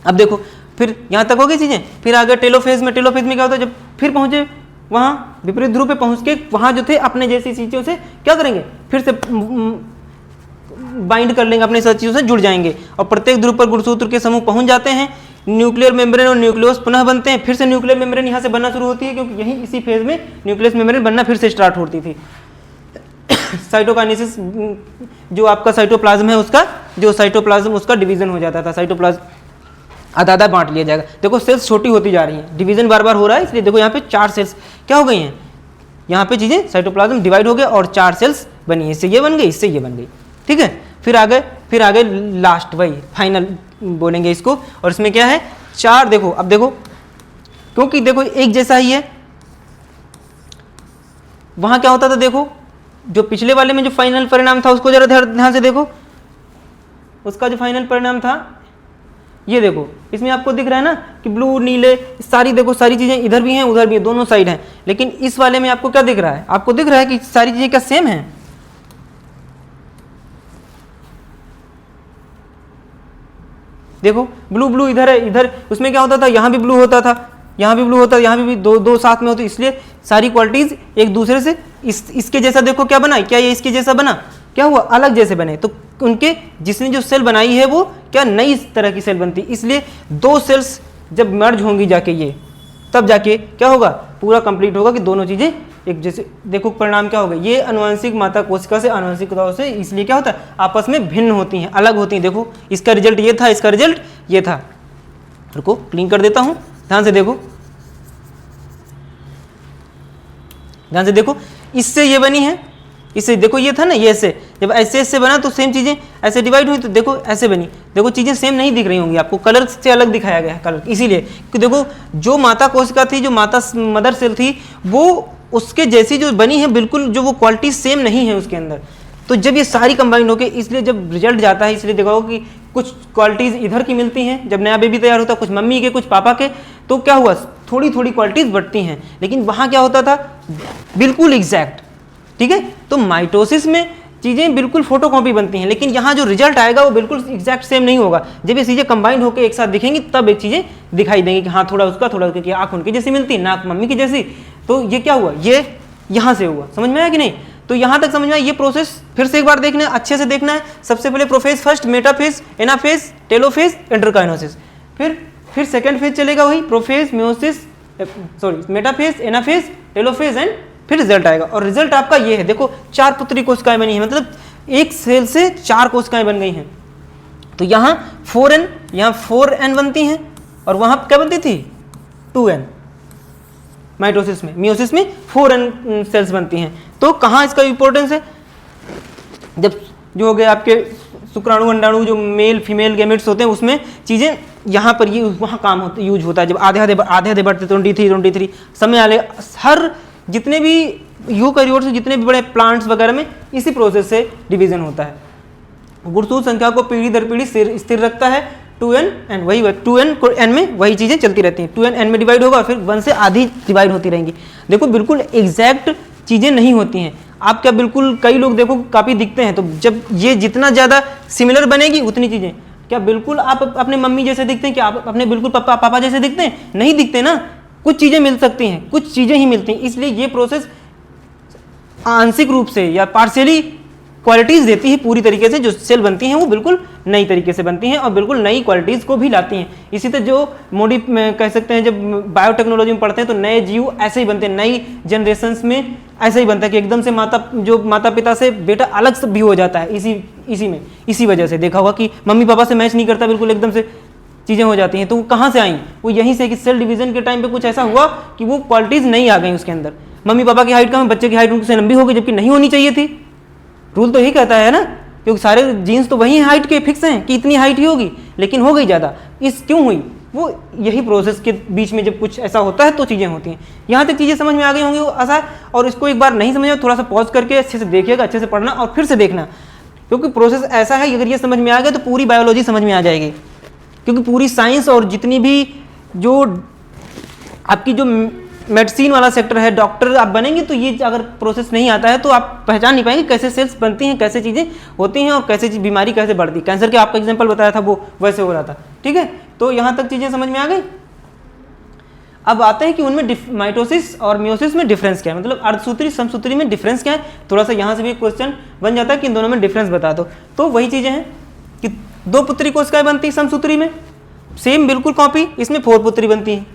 अब देखो फिर यहाँ तक हो गई चीजें, फिर आगे टेलोफेज में, टेलोफेज में क्या होता है, जब फिर पहुंचे वहाँ विपरीत ध्रुव पे पहुंच के वहाँ जो थे अपने जैसी चीज़ों से क्या करेंगे, फिर से बाइंड कर लेंगे, अपने साथ चीज़ों से जुड़ जाएंगे और प्रत्येक ध्रुव पर गुणसूत्र के समूह पहुंच जाते हैं, न्यूक्लियर मेम्ब्रेन और न्यूक्लियस पुनः बनते हैं, फिर से न्यूक्लियर मेम्ब्रेन यहाँ से बनना शुरू होती है, क्योंकि यहीं इसी फेज में न्यूक्लियस मेम्ब्रेन बनना फिर से स्टार्ट होती थी। साइटोकाइनेसिस जो आपका साइटोप्लाज्म है उसका, जो साइटोप्लाज्म उसका डिवीजन हो जाता था, साइटोप्लाज्म आधा आधा बांट लिया जाएगा। देखो सेल्स छोटी होती जा रही हैं, डिवीजन बार बार हो रहा है, इसलिए देखो यहाँ पे 4 सेल्स क्या हो गई हैं, यहाँ पे चीजें साइटोप्लाज्म डिवाइड हो गया और 4 सेल्स बनी है, इससे ये बन गई, इससे ये बन गई, ठीक है। फिर आगे लास्ट वही फाइनल बोलेंगे इसको, और इसमें क्या है 4, देखो अब देखो, क्योंकि देखो एक जैसा ही है, वहां क्या होता था, देखो जो पिछले वाले में जो फाइनल परिणाम था उसको जरा ध्यान से देखो, उसका जो फाइनल परिणाम था ये देखो, इसमें आपको दिख रहा है ना कि ब्लू नीले सारी, देखो सारी चीजें इधर भी हैं उधर भी है, दोनों साइड हैं, लेकिन इस वाले में आपको क्या दिख रहा है, आपको दिख रहा है कि सारी चीजें क्या सेम है, देखो ब्लू ब्लू इधर है, इधर उसमें क्या होता था, यहाँ भी ब्लू होता था, यहाँ भी ब्लू होता है, यहाँ भी दो साथ में होती, इसलिए सारी क्वालिटीज एक दूसरे से इसके जैसा, देखो क्या बना, क्या ये इसके जैसा बना, क्या हुआ, अलग जैसे बने, तो उनके जिसने जो सेल बनाई है वो क्या नई तरह की सेल बनती, इसलिए 2 सेल्स जब मर्ज होंगी जाके ये, तब जाके क्या होगा, पूरा कंप्लीट होगा कि दोनों चीजें एक जैसे। देखो परिणाम क्या होगा, ये आनुवंशिक माता कोशिका से आनुवंशिकताओं से इसलिए क्या होता है, आपस में भिन्न होती हैं, अलग होती हैं। देखो इसका रिजल्ट ये था, इसका रिजल्ट ये था, रुको क्लीन कर देता हूं, ध्यान से देखो, ध्यान से देखो, इससे ये बनी है, इससे देखो ये था ना, ये ऐसे, जब ऐसे ऐसे बना तो सेम चीजें ऐसे डिवाइड हुई, तो देखो ऐसे बनी, देखो चीजें सेम नहीं दिख रही होंगी आपको, कलर से अलग दिखाया गया है कलर, इसीलिए कि देखो जो माता कोशिका थी, जो माता मदर सेल थी, वो उसके जैसी जो बनी है बिल्कुल, जो वो क्वालिटी सेम नहीं है उसके अंदर, तो जब ये सारी कंबाइंड होके, इसलिए जब रिजल्ट जाता है, इसलिए देखो कि कुछ क्वालिटीज इधर की मिलती हैं, जब नया बेबी तैयार होता है, कुछ मम्मी के कुछ पापा के, तो क्या हुआ, थोड़ी थोड़ी क्वालिटीज बढ़ती हैं, लेकिन वहाँ क्या होता था, बिल्कुल एग्जैक्ट, ठीक है। तो माइटोसिस में चीज़ें बिल्कुल फोटोकॉपी बनती हैं, लेकिन यहाँ जो रिजल्ट आएगा वो बिल्कुल एग्जैक्ट सेम नहीं होगा, जब ये चीज़ें कंबाइंड होकर एक साथ दिखेंगी तब एक चीज़ें दिखाई देंगी कि हाँ थोड़ा उसका थोड़ा उसका, आँख उनकी जैसी मिलती, नाक मम्मी की जैसी, तो ये क्या हुआ, ये यहाँ से हुआ, समझ में आया कि नहीं। तो यहाँ तक समझ में आया, ये प्रोसेस फिर से एक बार देखना है, अच्छे से देखना है। सबसे पहले prophase first, metaphase, anaphase, telophase, interkinesis, फिर सेकेंड फेज चलेगा वही prophase, meiosis, sorry metaphase, anaphase, telophase and फिर रिजल्ट आएगा। और रिजल्ट आपका ये है, देखो 4 पुत्री कोशिकाएं बनी है, मतलब एक सेल से 4 कोशिकाएं बन गई हैं। तो यहाँ 4n, यहाँ 4n बनती हैं और वहां क्या बनती थी 2n। माइटोसिस में, मियोसिस में 4n सेल्स बनती हैं। तो कहाँ इसका इंपॉर्टेंस है, जब जो हो गए आपके शुक्राणु अंडाणु जो मेल फीमेल गैमेट्स होते हैं उसमें चीज़ें यहाँ पर ये वहाँ काम होता यूज होता है। जब आधे आधे बढ़ते 23 समय आले हर जितने भी यूकैरियोट्स जितने भी बड़े प्लांट्स वगैरह में इसी प्रोसेस से डिवीजन होता है। गुणसूत्र संख्या को पीढ़ी दर पीढ़ी स्थिर रखता है 2n n, वही 2n n में वही चीज़ें चलती रहती हैं। 2n n में डिवाइड होगा और फिर 1 से आधी डिवाइड होती रहेंगी। देखो बिल्कुल एग्जैक्ट चीज़ें नहीं होती हैं, आप क्या बिल्कुल कई लोग देखो काफ़ी दिखते हैं, तो जब ये जितना ज़्यादा सिमिलर बनेगी उतनी चीज़ें, क्या बिल्कुल आप अपने मम्मी जैसे दिखते हैं, क्या आप अपने बिल्कुल पापा जैसे दिखते हैं? नहीं दिखते ना, कुछ चीज़ें मिल सकती हैं, कुछ चीज़ें ही मिलती हैं। इसलिए ये प्रोसेस आंशिक रूप से या पार्शियली क्वालिटीज़ देती है, पूरी तरीके से जो सेल बनती हैं वो बिल्कुल नई तरीके से बनती हैं और बिल्कुल नई क्वालिटीज़ को भी लाती हैं। इसी तरह जो कह सकते हैं, जब बायोटेक्नोलॉजी में पढ़ते हैं तो नए जीव ऐसे ही बनते हैं, नई जनरेशन्स में ऐसे ही बनता है कि एकदम से माता पिता से बेटा अलग भी हो जाता है। इसी वजह से देखा होगा कि मम्मी पापा से मैच नहीं करता, बिल्कुल एकदम से चीज़ें हो जाती हैं। तो वो कहाँ से आई? वो यहीं से कि सेल डिवीज़न के टाइम पे कुछ ऐसा हुआ कि वो क्वालिटीज़ नहीं आ गई उसके अंदर। मम्मी पापा की हाइट कम है, बच्चे की हाइट उनसे लंबी हो गई, जबकि नहीं होनी चाहिए थी। रूल तो यही कहता है ना, क्योंकि सारे जीन्स तो वही हाइट के फिक्स हैं कि इतनी हाइट ही होगी, लेकिन हो गई ज़्यादा। क्यों हुई? वो यही प्रोसेस के बीच में जब कुछ ऐसा होता है तो चीज़ें होती हैं। यहाँ तक चीज़ें समझ में आ गई होंगी वो आशा है। और इसको एक बार नहीं समझ, थोड़ा सा पॉज करके अच्छे से देखिएगा, अच्छे से पढ़ना और फिर से देखना, क्योंकि प्रोसेस ऐसा है, अगर ये समझ में आ गया तो पूरी बायोलॉजी समझ में आ जाएगी। क्योंकि पूरी साइंस और जितनी भी जो आपकी जो मेडिसिन वाला सेक्टर है, डॉक्टर आप बनेंगे, तो ये अगर प्रोसेस नहीं आता है तो आप पहचान नहीं पाएंगे कैसे सेल्स बनती हैं, कैसे चीज़ें होती हैं और कैसे बीमारी कैसे बढ़ती है। कैंसर के आपका एग्जांपल बताया था वो वैसे हो रहा था। ठीक है, तो यहाँ तक चीज़ें समझ में आ गई। अब आते हैं कि उनमें माइटोसिस और मियोसिस में डिफरेंस क्या है, मतलब अर्धसूत्री समसूत्री में डिफरेंस क्या है। थोड़ा सा यहाँ से भी क्वेश्चन बन जाता है कि इन दोनों में डिफरेंस बता दो। तो वही चीज़ें हैं कि 2 पुत्री कोशिकाएं बनती है समसूत्री में, सेम बिल्कुल कॉपी। इसमें 4 पुत्री बनती है।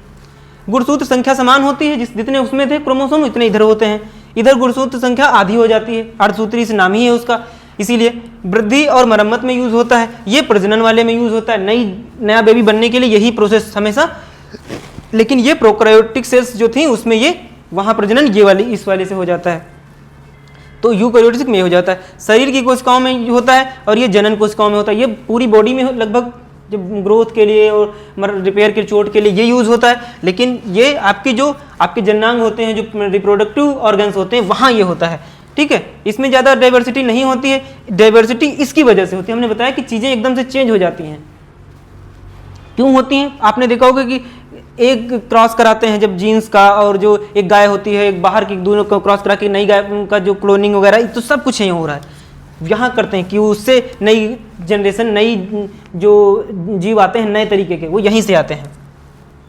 गुणसूत्र संख्या समान होती है, जितने उसमें थे क्रोमोसोम उतने इधर होते हैं। इधर गुणसूत्र संख्या आधी हो जाती है, अर्धसूत्री से नाम ही है उसका। इसीलिए वृद्धि और मरम्मत में यूज होता है, ये प्रजनन वाले में यूज होता है, नया बेबी बनने के लिए यही प्रोसेस हमेशा। लेकिन ये प्रोकैरियोटिक सेल्स जो थी उसमें ये वहाँ प्रजनन ये वाली इस वाले से हो जाता है, तो यूकैरियोटिक में हो जाता है। शरीर की कोशिकाओं में होता है और ये जनन कोशिकाओं में होता है। ये पूरी बॉडी में लगभग जब ग्रोथ के लिए और रिपेयर के चोट के लिए ये यूज़ होता है। लेकिन ये आपके जननांग होते हैं, जो रिप्रोडक्टिव ऑर्गन्स होते हैं, वहाँ ये होता है। ठीक है, इसमें ज़्यादा डाइवर्सिटी नहीं होती है। डाइवर्सिटी इसकी वजह से होती है, हमने बताया कि चीज़ें एकदम से चेंज हो जाती हैं। क्यों होती हैं? आपने देखा होगा कि एक क्रॉस कराते हैं जब जीन्स का, और जो एक गाय होती है एक बाहर की, दोनों को क्रॉस करा के नई गाय का जो क्लोनिंग वगैरह, तो सब कुछ यहीं हो रहा है। यहाँ करते हैं कि उससे नई जनरेशन, नई जो जीव आते हैं नए तरीके के, वो यहीं से आते हैं।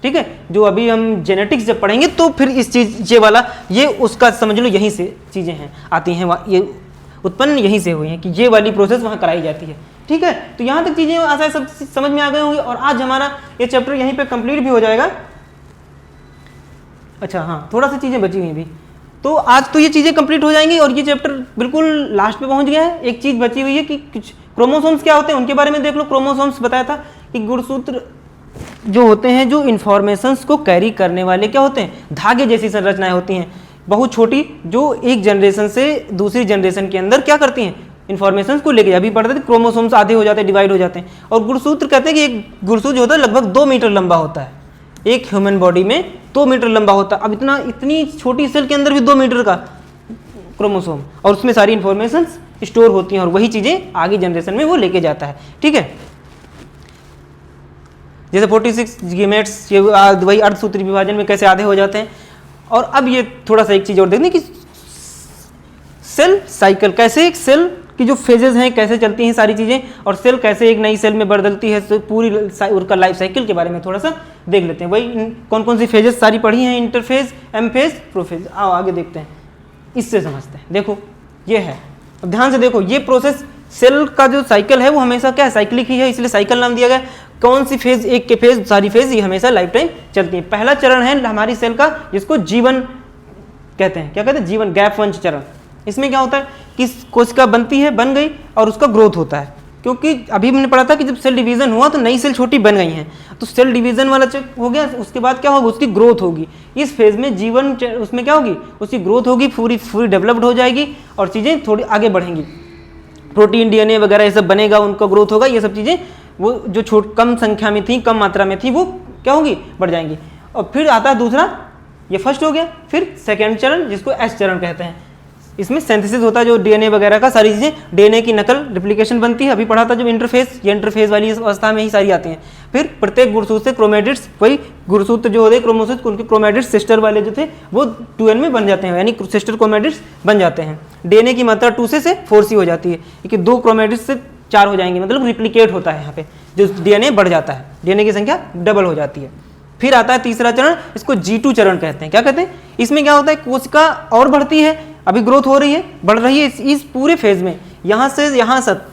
ठीक है, जो अभी हम जेनेटिक्स जब पढ़ेंगे तो फिर इस चीज़ ये वाला ये उसका समझ लो, यहीं से चीज़ें हैं आती हैं, ये उत्पन्न यहीं से हुई हैं कि ये वाली प्रोसेस वहाँ कराई जाती है। ठीक है, तो यहाँ तक चीज़ें आशा सब समझ में आ गई होंगी। और आज हमारा ये चैप्टर यहीं पे कंप्लीट भी हो जाएगा। अच्छा हाँ, थोड़ा सी चीज़ें बची हुई भी, तो आज तो ये चीज़ें कंप्लीट हो जाएंगी और ये चैप्टर बिल्कुल लास्ट पे पहुंच गया है। एक चीज़ बची हुई है कि कुछ क्रोमोसोम्स क्या होते हैं उनके बारे में देख लो। क्रोमोसोम्स बताया था कि गुणसूत्र जो होते हैं, जो इन्फॉर्मेशंस को कैरी करने वाले क्या होते हैं, धागे जैसी संरचनाएं होती हैं, बहुत छोटी, जो एक जनरेशन से दूसरी जनरेशन के अंदर क्या करती हैं, इन्फॉर्मेशंस को लेके। अभी पढ़ते थे क्रोमोसोम्स आधे हो जाते हैं, डिवाइड हो जाते हैं। और गुणसूत्र कहते हैं कि एक गुणसूत्र जो होता है लगभग 2 मीटर लंबा होता है, एक ह्यूमन बॉडी में 2 मीटर लंबा होता है। अब इतनी छोटी सेल के अंदर भी 2 मीटर का क्रोमोसोम, और उसमें सारी इंफॉर्मेशन स्टोर होती हैं और वही चीज़ें आगे जनरेशन में वो लेके जाता है। ठीक है, जैसे 46 गैमेट्स, ये वही अर्धसूत्री विभाजन में कैसे आधे हो जाते हैं। और अब ये थोड़ा सा एक चीज़ और देखते हैं कि सेल साइकिल, कैसे एक सेल की जो फेजेस हैं कैसे चलती हैं सारी चीज़ें, और सेल कैसे एक नई सेल में बदलती है, तो पूरी उसका लाइफ साइकिल के बारे में थोड़ा सा देख लेते हैं। वही कौन कौन सी फेजेस सारी पढ़ी हैं, इंटरफेज, एम फेज, प्रोफेज। आओ आगे देखते हैं, इससे समझते हैं। देखो ये है, अब ध्यान से देखो, ये प्रोसेस सेल का जो साइकिल है वो हमेशा क्या है, साइक्लिक ही है, इसलिए साइकिल नाम दिया गया। कौन सी फेज, एक के फेज, सारी फेज ये हमेशा लाइफ टाइम चलती है। पहला चरण है हमारी सेल का जिसको जीवन कहते हैं। क्या कहते हैं? जीवन, गैपवंश चरण। इसमें क्या होता है कि कोशिका बनती है, बन गई, और उसका ग्रोथ होता है। क्योंकि अभी हमने पढ़ा था कि जब सेल डिवीजन हुआ तो नई सेल छोटी बन गई हैं, तो सेल डिवीजन वाला चेक हो गया, उसके बाद क्या होगा, उसकी ग्रोथ होगी। इस फेज में जीवन, उसमें क्या होगी, उसकी ग्रोथ होगी, पूरी डेवलप्ड हो जाएगी और चीज़ें थोड़ी आगे बढ़ेंगी। प्रोटीन, डीएनए वगैरह ये सब बनेगा, उनका ग्रोथ होगा। ये सब चीज़ें वो जो कम संख्या में थी, कम मात्रा में थी, वो क्या होंगी, बढ़ जाएंगी। और फिर आता है दूसरा, ये फर्स्ट हो गया। फिर सेकेंड चरण जिसको एस चरण कहते हैं, इसमें सिंथेसिस होता है, जो डीएनए वगैरह का सारी चीज़ें, डीएनए की नकल, रिप्लिकेशन बनती है। अभी पढ़ा था जब इंटरफेस, ये इंटरफेस वाली अवस्था में ही सारी आती हैं। फिर प्रत्येक गुणसूत्र से क्रोमेटिड्स, वही गुणसूत्र जो होते हैं क्रोमोसोम्स, उनके क्रोमेटिड्स सिस्टर वाले जो थे वो 2n में बन जाते हैं, यानी सिस्टर क्रोमेटिड्स बन जाते हैं। डीएनए की मात्रा 2 से 4C हो जाती है, क्योंकि 2 क्रोमेटिड्स से 4 हो जाएंगे, मतलब रिप्लिकेट होता है यहाँ पे, जो डीएनए बढ़ जाता है, डीएनए की संख्या डबल हो जाती है। फिर आता है तीसरा चरण, इसको G2 चरण कहते हैं। क्या कहते हैं? इसमें क्या होता है, कोशिका और बढ़ती है, अभी ग्रोथ हो रही है, बढ़ रही है इस पूरे फेज में, यहाँ से यहाँ तक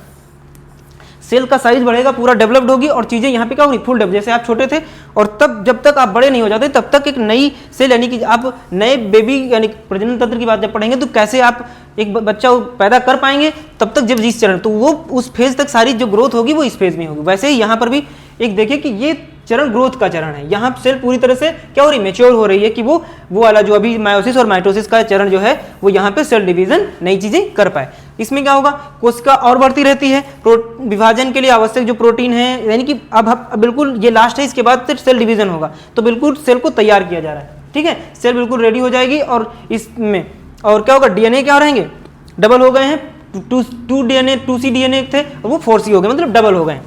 सेल का साइज बढ़ेगा, पूरा डेवलप्ड होगी और चीज़ें यहाँ पे क्या होगी, फुल डेवलप। जैसे आप छोटे थे और तब जब तक आप बड़े नहीं हो जाते तब तक एक नई सेल, यानी कि आप नए बेबी यानी प्रजनन तंत्र की बात जब पढ़ेंगे तो कैसे आप एक बच्चा पैदा कर पाएंगे, तब तक जब इस चरण, तो वो उस फेज तक सारी जो ग्रोथ होगी वो इस फेज में होगी। वैसे ही यहाँ पर भी एक देखिए कि ये चरण ग्रोथ का चरण है, यहाँ सेल पूरी तरह से क्या हो रही है, मेच्योर हो रही है, कि वो वाला जो अभी मायोसिस और माइटोसिस का चरण जो है वो यहाँ पे सेल डिवीजन नई चीजें कर पाए। इसमें क्या होगा, कोशिका और बढ़ती रहती है, विभाजन के लिए आवश्यक जो प्रोटीन है, यानी कि अब बिल्कुल ये लास्ट है, इसके बाद फिर सेल डिवीजन होगा, तो बिल्कुल सेल को तैयार किया जा रहा है। ठीक है, सेल बिल्कुल रेडी हो जाएगी और इसमें और क्या होगा, डीएनए क्या रहेंगे, डबल हो गए हैं, 2 डीएनए 2C डीएनए थे वो 4C हो गए, मतलब डबल हो गए,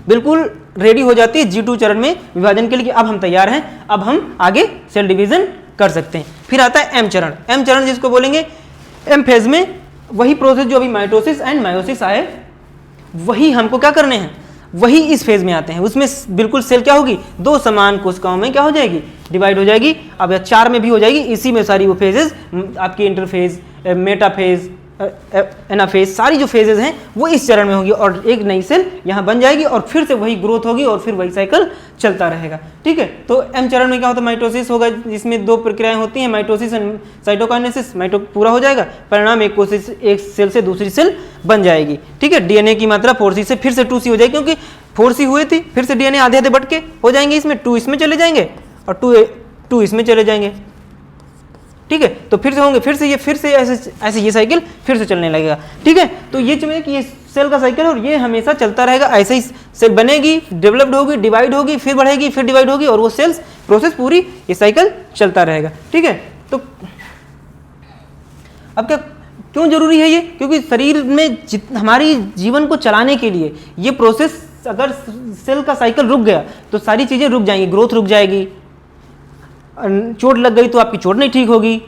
बिल्कुल रेडी हो जाती है G2 चरण में विभाजन के लिए, कि अब हम तैयार हैं, अब हम आगे सेल डिवीजन कर सकते हैं। फिर आता है M चरण। M चरण जिसको बोलेंगे, M फेज में वही प्रोसेस जो अभी माइटोसिस एंड मायोसिस आए, वही हमको क्या करने हैं, वही इस फेज में आते हैं। उसमें बिल्कुल सेल क्या होगी, 2 समान कोशिकाओं में क्या हो जाएगी, डिवाइड हो जाएगी, अब या 4 में भी हो जाएगी। इसी में सारी वो फेजेस आपकी इंटरफेज, मेटाफेज, एनाफेज, सारी जो फेजेस हैं वो इस चरण में होगी और एक नई सेल यहाँ बन जाएगी और फिर से वही ग्रोथ होगी और फिर वही साइकिल चलता रहेगा। ठीक है, तो एम चरण में क्या होता है, माइटोसिस होगा, जिसमें 2 प्रक्रियाएं होती हैं, माइटोसिस एंड साइटोकाइनेसिस। माइटो पूरा हो जाएगा, परिणाम एक कोशिश एक सेल से दूसरी सेल बन जाएगी। ठीक है, डीएनए की मात्रा 4C से फिर से 2C हो जाएगी, क्योंकि 4C हुए थी, फिर से डीएनए आधे आधे बढ़ के हो जाएंगे, इसमें 2 इसमें चले जाएंगे और 2 इसमें चले जाएंगे। ठीक है, तो फिर से होंगे, फिर से ऐसे ये साइकिल फिर से चलने लगेगा। ठीक है, तो ये चीज़ कि ये सेल का साइकिल है और ये हमेशा चलता रहेगा, ऐसे ही सेल बनेगी, डेवलप्ड होगी, डिवाइड होगी, फिर बढ़ेगी, फिर डिवाइड होगी और वो सेल्स प्रोसेस पूरी ये साइकिल चलता रहेगा। ठीक है, तो अब क्या क्यों जरूरी है ये, क्योंकि शरीर में हमारी जीवन को चलाने के लिए ये प्रोसेस, अगर सेल का साइकिल रुक गया तो सारी चीज़ें रुक जाएंगी, ग्रोथ रुक जाएगी, चोट लग गई तो आपकी चोट नहीं ठीक होगी,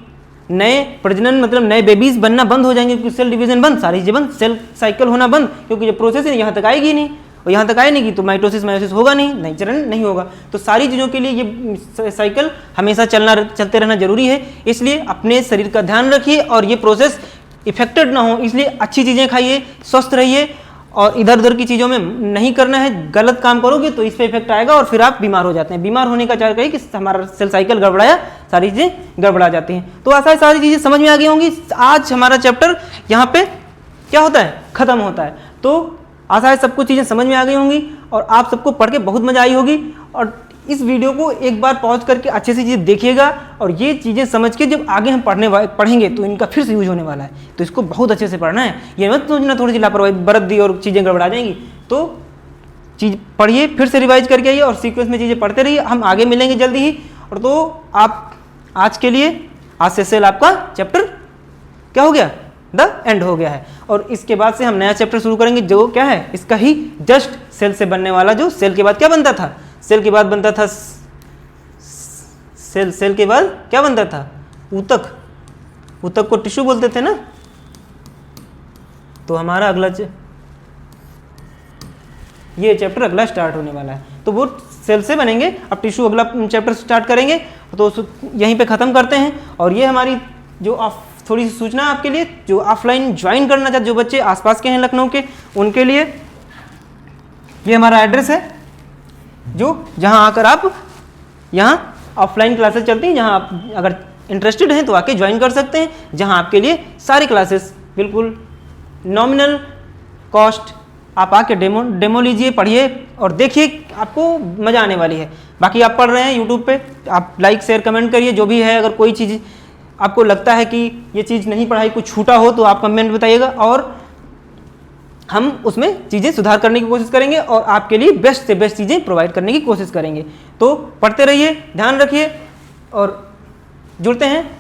नए प्रजनन मतलब नए बेबीज बनना बंद हो जाएंगे, क्योंकि सेल डिवीजन बंद, सारी चीजें बंद, सेल साइकिल होना बंद, क्योंकि जब प्रोसेस है यहाँ तक आएगी नहीं और यहाँ तक आए नहीं की तो माइटोसिस मायोसिस होगा नहीं, नई चरण नहीं होगा। तो सारी चीज़ों के लिए ये साइकिल हमेशा चलते रहना जरूरी है। इसलिए अपने शरीर का ध्यान रखिए और ये प्रोसेस इफेक्टेड ना हो, इसलिए अच्छी चीज़ें खाइए, स्वस्थ रहिए और इधर उधर की चीज़ों में नहीं करना है। गलत काम करोगे तो इस पे इफेक्ट आएगा और फिर आप बीमार हो जाते हैं। बीमार होने का चार कहिए कि हमारा सेल साइकिल गड़बड़ाया, सारी चीज़ें गड़बड़ा जाती हैं। तो ऐसा सारी चीज़ें समझ में आ गई होंगी। आज हमारा चैप्टर यहाँ पे क्या होता है, खत्म होता है। तो आशा है सबको चीज़ें समझ में आ गई होंगी और आप सबको पढ़ के बहुत मजा आई होगी। और इस वीडियो को एक बार पॉज करके अच्छे से चीज़ें देखिएगा और ये चीज़ें समझ के जब आगे हम पढ़ेंगे तो इनका फिर से यूज होने वाला है। तो इसको बहुत अच्छे से पढ़ना है, ये मत सोचना थोड़ी सी लापरवाही बरत दी और चीज़ें गड़बड़ा जाएंगी। तो चीज़ पढ़िए, फिर से रिवाइज करके आइए और सीक्वेंस में चीज़ें पढ़ते रहिए। हम आगे मिलेंगे जल्दी ही। और तो आप आज के लिए, आज से सेल आपका चैप्टर क्या हो गया, द एंड हो गया है। और इसके बाद से हम नया चैप्टर शुरू करेंगे जो क्या है, इसका ही जस्ट सेल से बनने वाला, जो सेल के बाद क्या बनता था, सेल के बाद बनता था सेल के बाद क्या बनता था, ऊतक। ऊतक को टिश्यू बोलते थे ना। तो हमारा अगला ये चैप्टर अगला स्टार्ट होने वाला है। तो वो सेल से बनेंगे, अब टिश्यू अगला चैप्टर स्टार्ट करेंगे। तो यहीं पे ख़त्म करते हैं। और ये हमारी जो थोड़ी सी सूचना आपके लिए, जो ऑफलाइन ज्वाइन करना चाहते, जो बच्चे आसपास के हैं लखनऊ के, उनके लिए ये हमारा एड्रेस है, जो जहां आकर आप यहाँ ऑफलाइन क्लासेस चलती हैं, जहां आप अगर इंटरेस्टेड हैं तो आके ज्वाइन कर सकते हैं, जहां आपके लिए सारी क्लासेस बिल्कुल नॉमिनल कॉस्ट, आप आके डेमो लीजिए, पढ़िए और देखिए, आपको मज़ा आने वाली है। बाकी आप पढ़ रहे हैं यूट्यूब पे, आप लाइक शेयर कमेंट करिए जो भी है। अगर कोई चीज़ आपको लगता है कि ये चीज़ नहीं पढ़ाई, कुछ छूटा हो तो आप कमेंट बताइएगा और हम उसमें चीज़ें सुधार करने की कोशिश करेंगे और आपके लिए बेस्ट से बेस्ट चीज़ें प्रोवाइड करने की कोशिश करेंगे। तो पढ़ते रहिए, ध्यान रखिए और जुड़ते हैं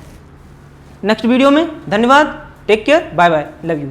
नेक्स्ट वीडियो में। धन्यवाद, take care, bye bye, love you.